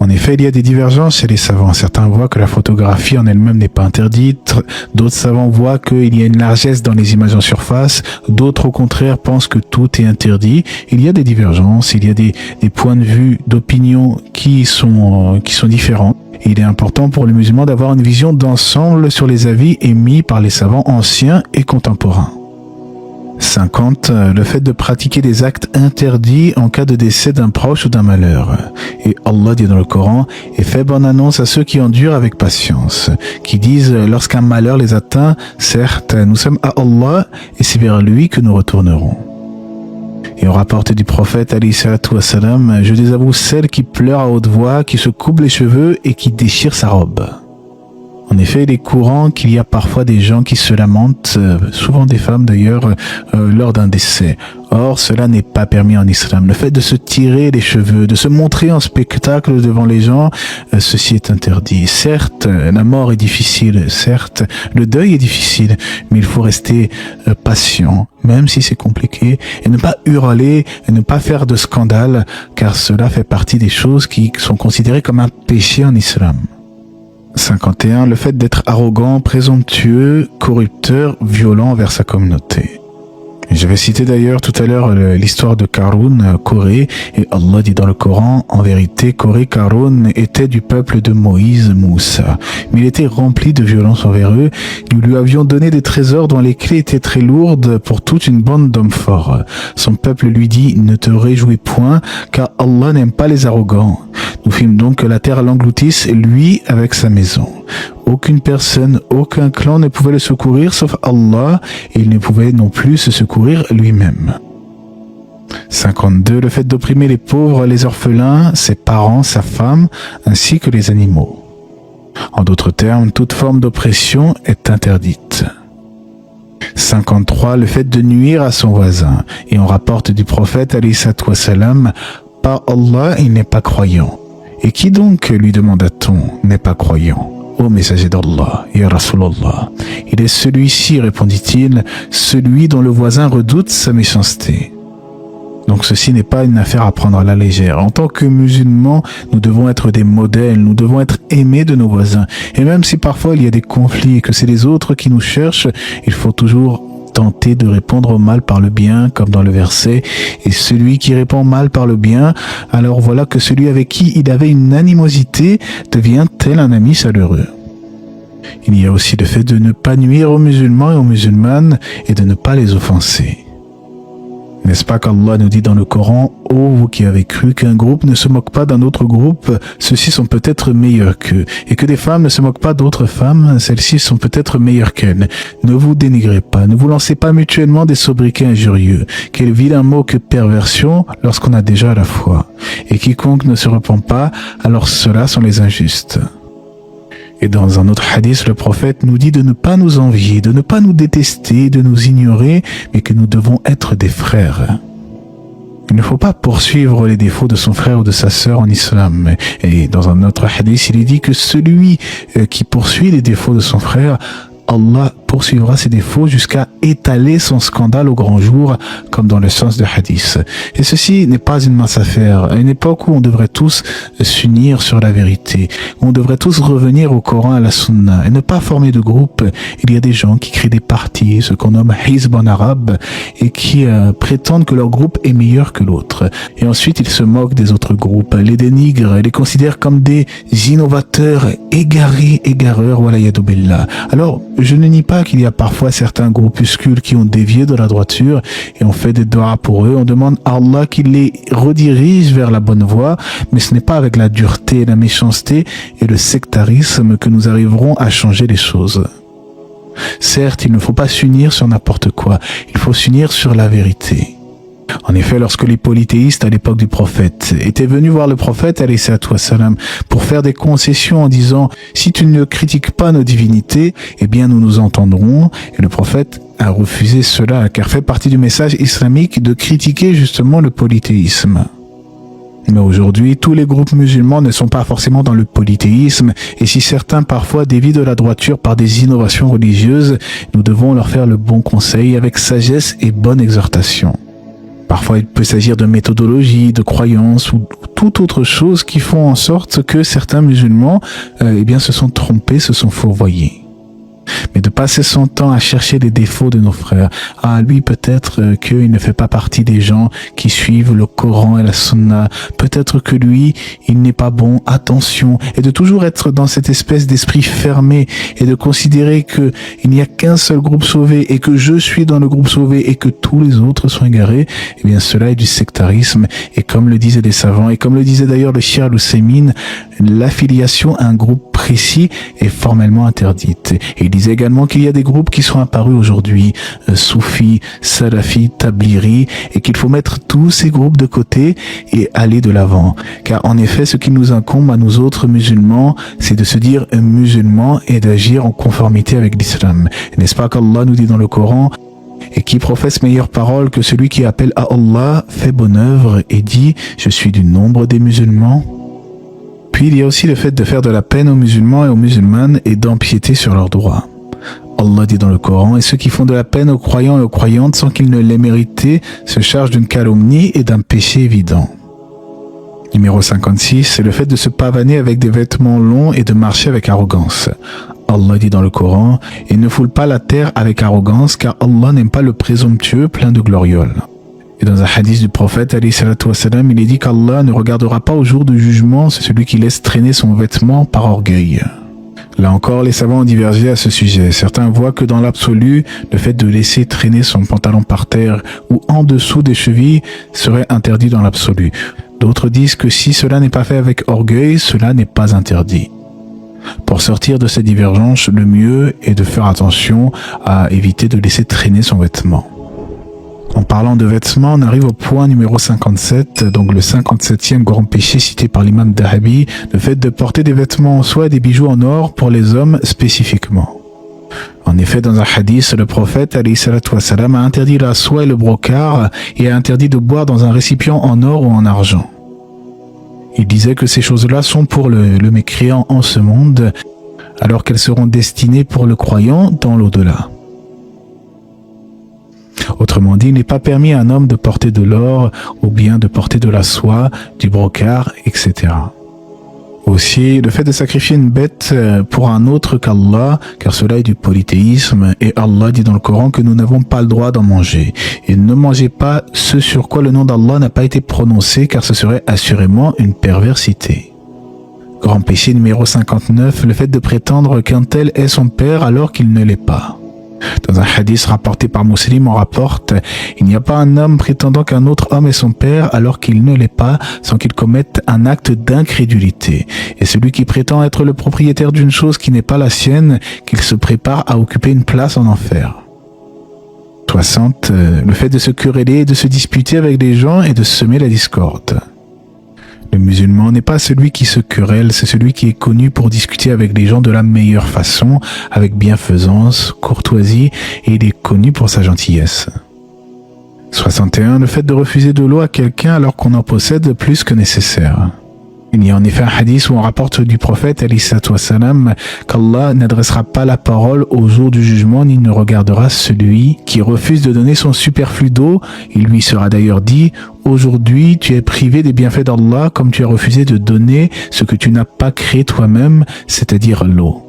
En effet, il y a des divergences chez les savants. Certains voient que la photographie en elle-même n'est pas interdite. D'autres savants voient qu'il y a une largesse dans les images en surface. D'autres, au contraire, pensent que tout est interdit. Il y a des divergences, il y a des points de vue, d'opinion qui sont différents. Il est important pour les musulmans d'avoir une vision d'ensemble sur les avis émis par les savants anciens et contemporains. 50. Le fait de pratiquer des actes interdits en cas de décès d'un proche ou d'un malheur. Et Allah dit dans le Coran, « Et fait bonne annonce à ceux qui endurent avec patience, qui disent, lorsqu'un malheur les atteint, certes, nous sommes à Allah et c'est vers lui que nous retournerons. » Et on rapporte du prophète, alayhi salatu wassalam, « Je désavoue celle qui pleure à haute voix, qui se coupe les cheveux et qui déchire sa robe. » En effet, il est courant qu'il y a parfois des gens qui se lamentent, souvent des femmes d'ailleurs, lors d'un décès. Or, cela n'est pas permis en islam. Le fait de se tirer les cheveux, de se montrer en spectacle devant les gens, ceci est interdit. Certes, la mort est difficile, certes, le deuil est difficile, mais il faut rester patient, même si c'est compliqué, et ne pas hurler, et ne pas faire de scandale, car cela fait partie des choses qui sont considérées comme un péché en islam. 51. Le fait d'être arrogant, présomptueux, corrupteur, violent envers sa communauté. J'avais cité d'ailleurs tout à l'heure l'histoire de Qarun, Corée, et Allah dit dans le Coran, en vérité, Corée, Qarun était du peuple de Moïse, Moussa, mais il était rempli de violence envers eux. Nous lui avions donné des trésors dont les clés étaient très lourdes pour toute une bande d'hommes forts. Son peuple lui dit, ne te réjouis point, car Allah n'aime pas les arrogants. Nous fîmes donc que la terre l'engloutisse, lui avec sa maison. Aucune personne, aucun clan ne pouvait le secourir sauf Allah, et il ne pouvait non plus se secourir lui-même. 52. Le fait d'opprimer les pauvres, les orphelins, ses parents, sa femme, ainsi que les animaux. En d'autres termes, toute forme d'oppression est interdite. 53. Le fait de nuire à son voisin. Et on rapporte du prophète, alayhi salatu wassalam, par Allah, il n'est pas croyant. Et qui donc, lui demanda-t-on, n'est pas croyant? Ô messager d'Allah, ya Rasulallah, il est celui-ci, répondit-il, celui dont le voisin redoute sa méchanceté. Donc ceci n'est pas une affaire à prendre à la légère. En tant que musulmans, nous devons être des modèles, nous devons être aimés de nos voisins. Et même si parfois il y a des conflits et que c'est les autres qui nous cherchent, il faut toujours tenter de répondre au mal par le bien, comme dans le verset, et celui qui répond mal par le bien, alors voilà que celui avec qui il avait une animosité devient tel un ami chaleureux. Il y a aussi le fait de ne pas nuire aux musulmans et aux musulmanes et de ne pas les offenser. N'est-ce pas qu'Allah nous dit dans le Coran, « Ô vous qui avez cru qu'un groupe ne se moque pas d'un autre groupe, ceux-ci sont peut-être meilleurs qu'eux, et que des femmes ne se moquent pas d'autres femmes, celles-ci sont peut-être meilleures qu'elles. Ne vous dénigrez pas, ne vous lancez pas mutuellement des sobriquets injurieux. Quel vilain mot que perversion lorsqu'on a déjà la foi. Et quiconque ne se repent pas, alors ceux-là sont les injustes. » Et dans un autre hadith, le prophète nous dit de ne pas nous envier, de ne pas nous détester, de nous ignorer, mais que nous devons être des frères. Il ne faut pas poursuivre les défauts de son frère ou de sa sœur en islam. Et dans un autre hadith, il est dit que celui qui poursuit les défauts de son frère, Allah poursuivra ses défauts jusqu'à étaler son scandale au grand jour, comme dans le sens de hadith. Et ceci n'est pas une mince affaire. À une époque où on devrait tous s'unir sur la vérité, où on devrait tous revenir au Coran, à la Sunna, et ne pas former de groupe, il y a des gens qui créent des partis, ce qu'on nomme Hizb en arabe, et qui prétendent que leur groupe est meilleur que l'autre. Et ensuite, ils se moquent des autres groupes, les dénigrent, les considèrent comme des innovateurs, égarés, égareurs, walayadu billah. Alors, je ne nie pas qu'il y a parfois certains groupuscules qui ont dévié de la droiture et on fait des doigts pour eux. On demande à Allah qu'il les redirige vers la bonne voie, mais ce n'est pas avec la dureté, la méchanceté et le sectarisme que nous arriverons à changer les choses. Certes, il ne faut pas s'unir sur n'importe quoi, il faut s'unir sur la vérité. En effet, lorsque les polythéistes à l'époque du prophète étaient venus voir le prophète alayhi salatu wassalam pour faire des concessions en disant « Si tu ne critiques pas nos divinités, eh bien nous nous entendrons » et le prophète a refusé cela car fait partie du message islamique de critiquer justement le polythéisme. Mais aujourd'hui, tous les groupes musulmans ne sont pas forcément dans le polythéisme et si certains parfois dévient de la droiture par des innovations religieuses, nous devons leur faire le bon conseil avec sagesse et bonne exhortation. Parfois, il peut s'agir de méthodologies, de croyances ou toute autre chose qui font en sorte que certains musulmans se sont trompés, se sont fourvoyés. Mais de passer son temps à chercher les défauts de nos frères. Ah, lui, peut-être qu'il ne fait pas partie des gens qui suivent le Coran et la Sunna. Peut-être que lui, il n'est pas bon. Attention. Et de toujours être dans cette espèce d'esprit fermé et de considérer que il n'y a qu'un seul groupe sauvé et que je suis dans le groupe sauvé et que tous les autres sont égarés. Eh bien, cela est du sectarisme. Et comme le disaient les savants, et comme le disait d'ailleurs le Cheikh Al-Ousaymin, l'affiliation à un groupe précis est formellement interdite. Et il disait également qu'il y a des groupes qui sont apparus aujourd'hui, soufis, salafis, tabliri, et qu'il faut mettre tous ces groupes de côté et aller de l'avant. Car en effet, ce qui nous incombe à nous autres musulmans, c'est de se dire musulmans et d'agir en conformité avec l'islam. N'est-ce pas qu'Allah nous dit dans le Coran: et qui professe meilleure parole que celui qui appelle à Allah, fait bonne œuvre et dit « Je suis du nombre des musulmans ». Puis il y a aussi le fait de faire de la peine aux musulmans et aux musulmanes et d'empiéter sur leurs droits. Allah dit dans le Coran: et ceux qui font de la peine aux croyants et aux croyantes sans qu'ils ne l'aient mérité se chargent d'une calomnie et d'un péché évident. Numéro 56, c'est le fait de se pavaner avec des vêtements longs et de marcher avec arrogance. Allah dit dans le Coran: et ne foule pas la terre avec arrogance, car Allah n'aime pas le présomptueux plein de glorioles. Et dans un hadith du prophète, alayhi salatu wassalam, il est dit qu'Allah ne regardera pas au jour du jugement celui qui laisse traîner son vêtement par orgueil. Là encore, les savants ont divergé à ce sujet. Certains voient que dans l'absolu, le fait de laisser traîner son pantalon par terre ou en dessous des chevilles serait interdit dans l'absolu. D'autres disent que si cela n'est pas fait avec orgueil, cela n'est pas interdit. Pour sortir de cette divergence, le mieux est de faire attention à éviter de laisser traîner son vêtement. En parlant de vêtements, on arrive au point numéro 57, donc le 57e grand péché cité par l'imam Dahabi, le fait de porter des vêtements en soie et des bijoux en or pour les hommes spécifiquement. En effet, dans un hadith, le prophète alayhi salatu wassalam, a interdit la soie et le brocart et a interdit de boire dans un récipient en or ou en argent. Il disait que ces choses-là sont pour le mécréant en ce monde, alors qu'elles seront destinées pour le croyant dans l'au-delà. Autrement dit, il n'est pas permis à un homme de porter de l'or ou bien de porter de la soie, du brocart, etc. Aussi, le fait de sacrifier une bête pour un autre qu'Allah, car cela est du polythéisme, et Allah dit dans le Coran que nous n'avons pas le droit d'en manger. Et ne mangez pas ce sur quoi le nom d'Allah n'a pas été prononcé, car ce serait assurément une perversité. Grand péché numéro 59, le fait de prétendre qu'un tel est son père alors qu'il ne l'est pas. Dans un hadith rapporté par Muslim, on rapporte: il n'y a pas un homme prétendant qu'un autre homme est son père alors qu'il ne l'est pas, sans qu'il commette un acte d'incrédulité. Et celui qui prétend être le propriétaire d'une chose qui n'est pas la sienne, qu'il se prépare à occuper une place en enfer. 60. Le fait de se quereller et de se disputer avec des gens et de semer la discorde. Le musulman n'est pas celui qui se querelle, c'est celui qui est connu pour discuter avec les gens de la meilleure façon, avec bienfaisance, courtoisie, et il est connu pour sa gentillesse. 61. Le fait de refuser de l'eau à quelqu'un alors qu'on en possède plus que nécessaire. Il y a en effet un hadith où on rapporte du prophète alayhi salatu wassalam qu'Allah n'adressera pas la parole au jour du jugement ni ne regardera celui qui refuse de donner son superflu d'eau. Il lui sera d'ailleurs dit: aujourd'hui tu es privé des bienfaits d'Allah comme tu as refusé de donner ce que tu n'as pas créé toi-même, c'est-à-dire l'eau.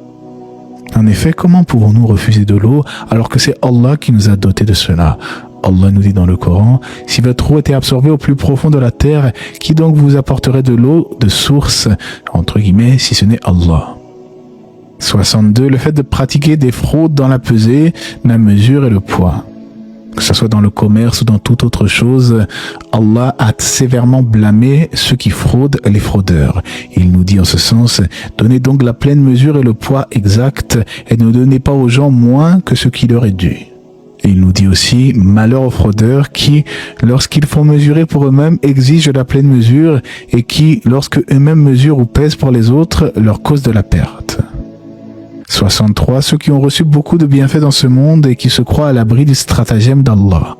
En effet, comment pouvons-nous refuser de l'eau alors que c'est Allah qui nous a dotés de cela? Allah nous dit dans le Coran: si votre eau était absorbée au plus profond de la terre, qui donc vous apporterait de l'eau de source, entre guillemets, si ce n'est Allah? 62. Le fait de pratiquer des fraudes dans la pesée, la mesure et le poids. Que ce soit dans le commerce ou dans toute autre chose, Allah a sévèrement blâmé ceux qui fraudent les fraudeurs. Il nous dit en ce sens: donnez donc la pleine mesure et le poids exact et ne donnez pas aux gens moins que ce qui leur est dû. Et il nous dit aussi: malheur aux fraudeurs qui, lorsqu'ils font mesurer pour eux-mêmes, exigent la pleine mesure et qui, lorsque eux-mêmes mesurent ou pèsent pour les autres, leur causent de la perte. 63. Ceux qui ont reçu beaucoup de bienfaits dans ce monde et qui se croient à l'abri du stratagème d'Allah.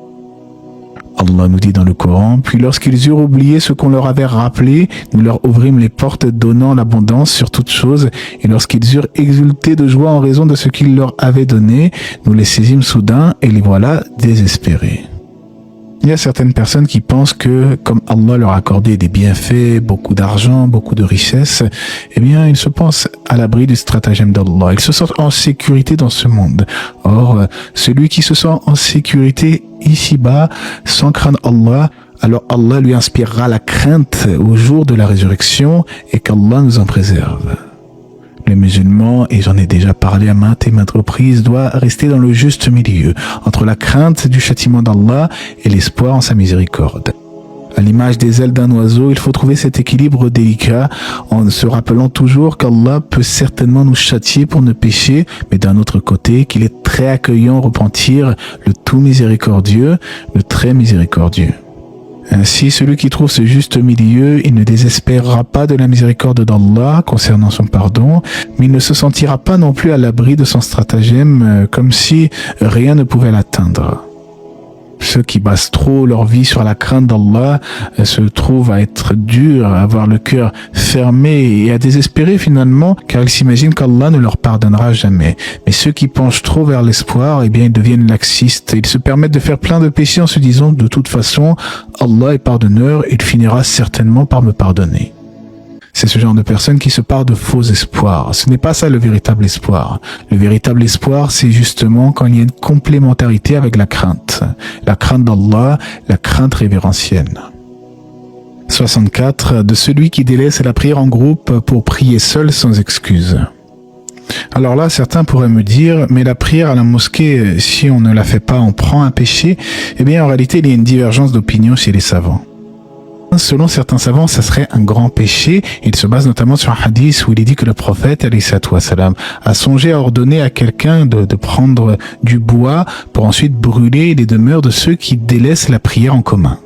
Allah nous dit dans le Coran: puis lorsqu'ils eurent oublié ce qu'on leur avait rappelé, nous leur ouvrîmes les portes donnant l'abondance sur toutes choses, et lorsqu'ils eurent exulté de joie en raison de ce qu'il leur avait donné, nous les saisîmes soudain et les voilà désespérés. Il y a certaines personnes qui pensent que, comme Allah leur a accordé des bienfaits, beaucoup d'argent, beaucoup de richesses, eh bien, ils se pensent à l'abri du stratagème d'Allah. Ils se sentent en sécurité dans ce monde. Or, celui qui se sent en sécurité ici-bas, sans craindre Allah, alors Allah lui inspirera la crainte au jour de la résurrection et qu'Allah nous en préserve. Le musulman, et j'en ai déjà parlé à maintes et maintes reprises, doit rester dans le juste milieu, entre la crainte du châtiment d'Allah et l'espoir en sa miséricorde. À l'image des ailes d'un oiseau, il faut trouver cet équilibre délicat en se rappelant toujours qu'Allah peut certainement nous châtier pour nos péchés, mais d'un autre côté, qu'il est très accueillant au repentir, le tout miséricordieux, le très miséricordieux. Ainsi, celui qui trouve ce juste milieu, il ne désespérera pas de la miséricorde d'Allah concernant son pardon, mais il ne se sentira pas non plus à l'abri de son stratagème, comme si rien ne pouvait l'atteindre. Ceux qui basent trop leur vie sur la crainte d'Allah se trouvent à être durs, à avoir le cœur fermé et à désespérer finalement, car ils s'imaginent qu'Allah ne leur pardonnera jamais. Mais ceux qui penchent trop vers l'espoir, eh bien, ils deviennent laxistes. Ils se permettent de faire plein de péchés en se disant, de toute façon, Allah est pardonneur, il finira certainement par me pardonner. C'est ce genre de personnes qui se partent de faux espoirs. Ce n'est pas ça le véritable espoir. Le véritable espoir, c'est justement quand il y a une complémentarité avec la crainte. La crainte d'Allah, la crainte révérentielle. 64. De celui qui délaisse la prière en groupe pour prier seul sans excuse. Alors là, certains pourraient me dire, mais la prière à la mosquée, si on ne la fait pas, on prend un péché. Eh bien, en réalité, il y a une divergence d'opinion chez les savants. Selon certains savants, ça serait un grand péché. Il se base notamment sur un hadith où il est dit que le prophète, alayhi salam, a songé à ordonner à quelqu'un de prendre du bois pour ensuite brûler les demeures de ceux qui délaissent la prière en commun.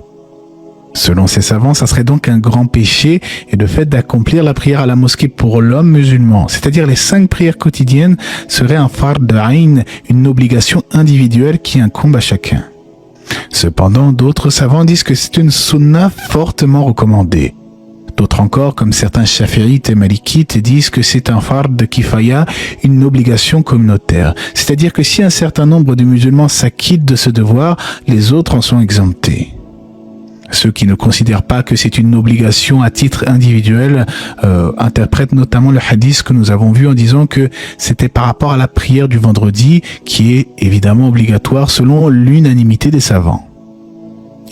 Selon ces savants, ça serait donc un grand péché et le fait d'accomplir la prière à la mosquée pour l'homme musulman, c'est-à-dire les 5 prières quotidiennes, serait un fard ayn, une obligation individuelle qui incombe à chacun. Cependant, d'autres savants disent que c'est une sunna fortement recommandée. D'autres encore, comme certains chafi'ites et malikites, disent que c'est un fard kifaya, une obligation communautaire. C'est-à-dire que si un certain nombre de musulmans s'acquittent de ce devoir, les autres en sont exemptés. Ceux qui ne considèrent pas que c'est une obligation à titre individuel interprètent notamment le hadith que nous avons vu en disant que c'était par rapport à la prière du vendredi qui est évidemment obligatoire selon l'unanimité des savants.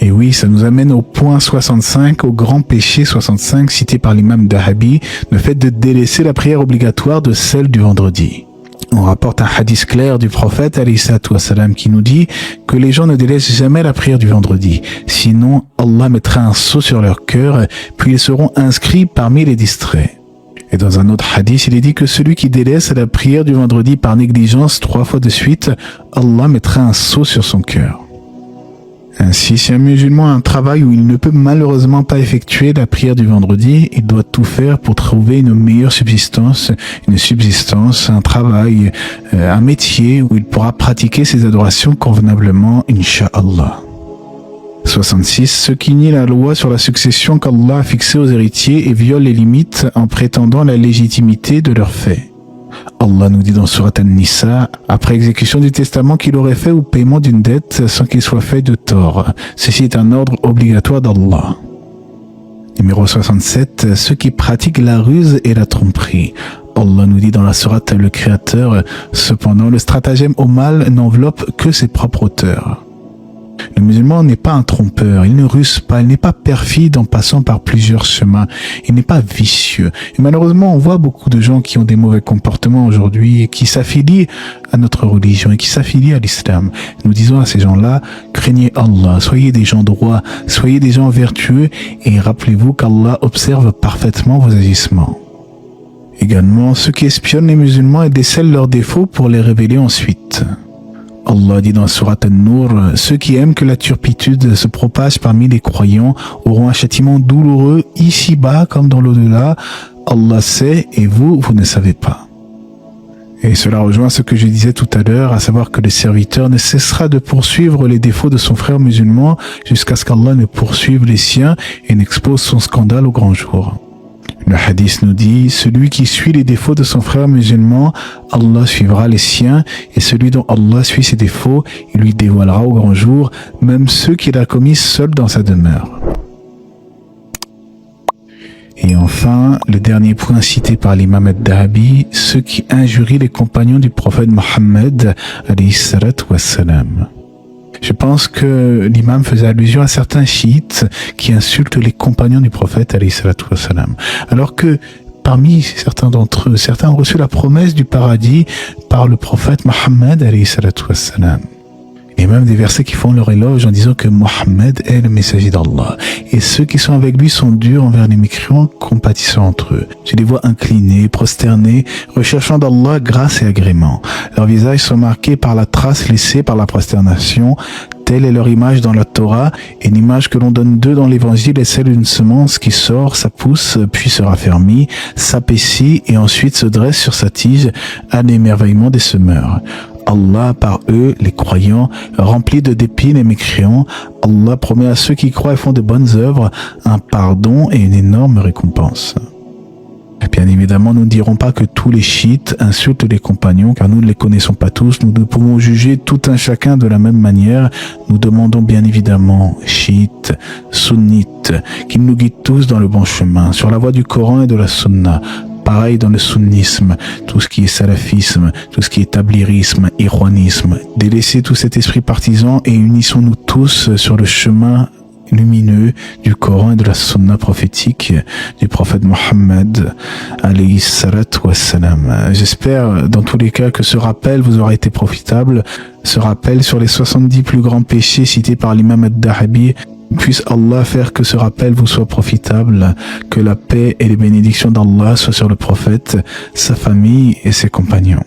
Et oui, ça nous amène au point 65, au grand péché 65 cité par l'imam Dahabi, le fait de délaisser la prière obligatoire de celle du vendredi. On rapporte un hadith clair du prophète alayhi salam qui nous dit que les gens ne délaissent jamais la prière du vendredi. Sinon, Allah mettra un sceau sur leur cœur, puis ils seront inscrits parmi les distraits. Et dans un autre hadith, il est dit que celui qui délaisse la prière du vendredi par négligence 3 fois de suite, Allah mettra un sceau sur son cœur. Ainsi, si un musulman a un travail où il ne peut malheureusement pas effectuer la prière du vendredi, il doit tout faire pour trouver une meilleure subsistance, un travail, un métier où il pourra pratiquer ses adorations convenablement, incha'Allah. 66. Ceux qui nient la loi sur la succession qu'Allah a fixée aux héritiers et violent les limites en prétendant la légitimité de leurs faits. Allah nous dit dans Surat An-Nisa, après exécution du testament qu'il aurait fait ou paiement d'une dette sans qu'il soit fait de tort. Ceci est un ordre obligatoire d'Allah. Numéro 67. Ceux qui pratiquent la ruse et la tromperie. Allah nous dit dans la sourate le Créateur, cependant le stratagème au mal n'enveloppe que ses propres auteurs. Le musulman n'est pas un trompeur, il ne ruse pas, il n'est pas perfide en passant par plusieurs chemins, il n'est pas vicieux. Et malheureusement, on voit beaucoup de gens qui ont des mauvais comportements aujourd'hui et qui s'affilient à notre religion et qui s'affilient à l'islam. Nous disons à ces gens-là, craignez Allah, soyez des gens droits, soyez des gens vertueux et rappelez-vous qu'Allah observe parfaitement vos agissements. Également, ceux qui espionnent les musulmans et décèlent leurs défauts pour les révéler ensuite. Allah dit dans Surat An-Nur, ceux qui aiment que la turpitude se propage parmi les croyants auront un châtiment douloureux ici-bas comme dans l'au-delà. Allah sait et vous ne savez pas. Et cela rejoint ce que je disais tout à l'heure, à savoir que le serviteur ne cessera de poursuivre les défauts de son frère musulman jusqu'à ce qu'Allah ne poursuive les siens et n'expose son scandale au grand jour. Le hadith nous dit, celui qui suit les défauts de son frère musulman, Allah suivra les siens, et celui dont Allah suit ses défauts, il lui dévoilera au grand jour, même ceux qu'il a commis seul dans sa demeure. Et enfin, le dernier point cité par l'imam al-Dhahabi, ceux qui injurient les compagnons du prophète Mohammed, alayhi salatu wassalam. Je pense que l'imam faisait allusion à certains chiites qui insultent les compagnons du prophète, alayhi salatu wassalam. Alors que parmi certains d'entre eux, certains ont reçu la promesse du paradis par le prophète Mohammed, alayhi salatu wassalam. Et même des versets qui font leur éloge en disant que Mohammed est le messager d'Allah. Et ceux qui sont avec lui sont durs envers les mécréants, compatissant entre eux. Je les vois inclinés, prosternés, recherchant d'Allah grâce et agrément. Leurs visages sont marqués par la trace laissée par la prosternation. Telle est leur image dans la Torah, et l'image que l'on donne d'eux dans l'évangile est celle d'une semence qui sort, ça pousse, puis se raffermit, s'apaissit et ensuite se dresse sur sa tige à l'émerveillement des semeurs. Allah par eux, les croyants, remplit de dépit les mécréants. Allah promet à ceux qui croient et font de bonnes œuvres un pardon et une énorme récompense. Bien évidemment, nous ne dirons pas que tous les chiites insultent les compagnons, car nous ne les connaissons pas tous. Nous ne pouvons juger tout un chacun de la même manière. Nous demandons bien évidemment, chiites, sunnites, qu'ils nous guident tous dans le bon chemin, sur la voie du Coran et de la Sunna. Pareil dans le sunnisme, tout ce qui est salafisme, tout ce qui est tablirisme, irwanisme. Délaissez tout cet esprit partisan et unissons-nous tous sur le chemin lumineux du Coran et de la sunna prophétique du prophète Mohammed alayhi salatu wassalam. J'espère dans tous les cas que ce rappel vous aura été profitable. Ce rappel sur les 70 plus grands péchés cités par l'imam al-Dhahabi. Puisse Allah faire que ce rappel vous soit profitable, que la paix et les bénédictions d'Allah soient sur le prophète, sa famille et ses compagnons.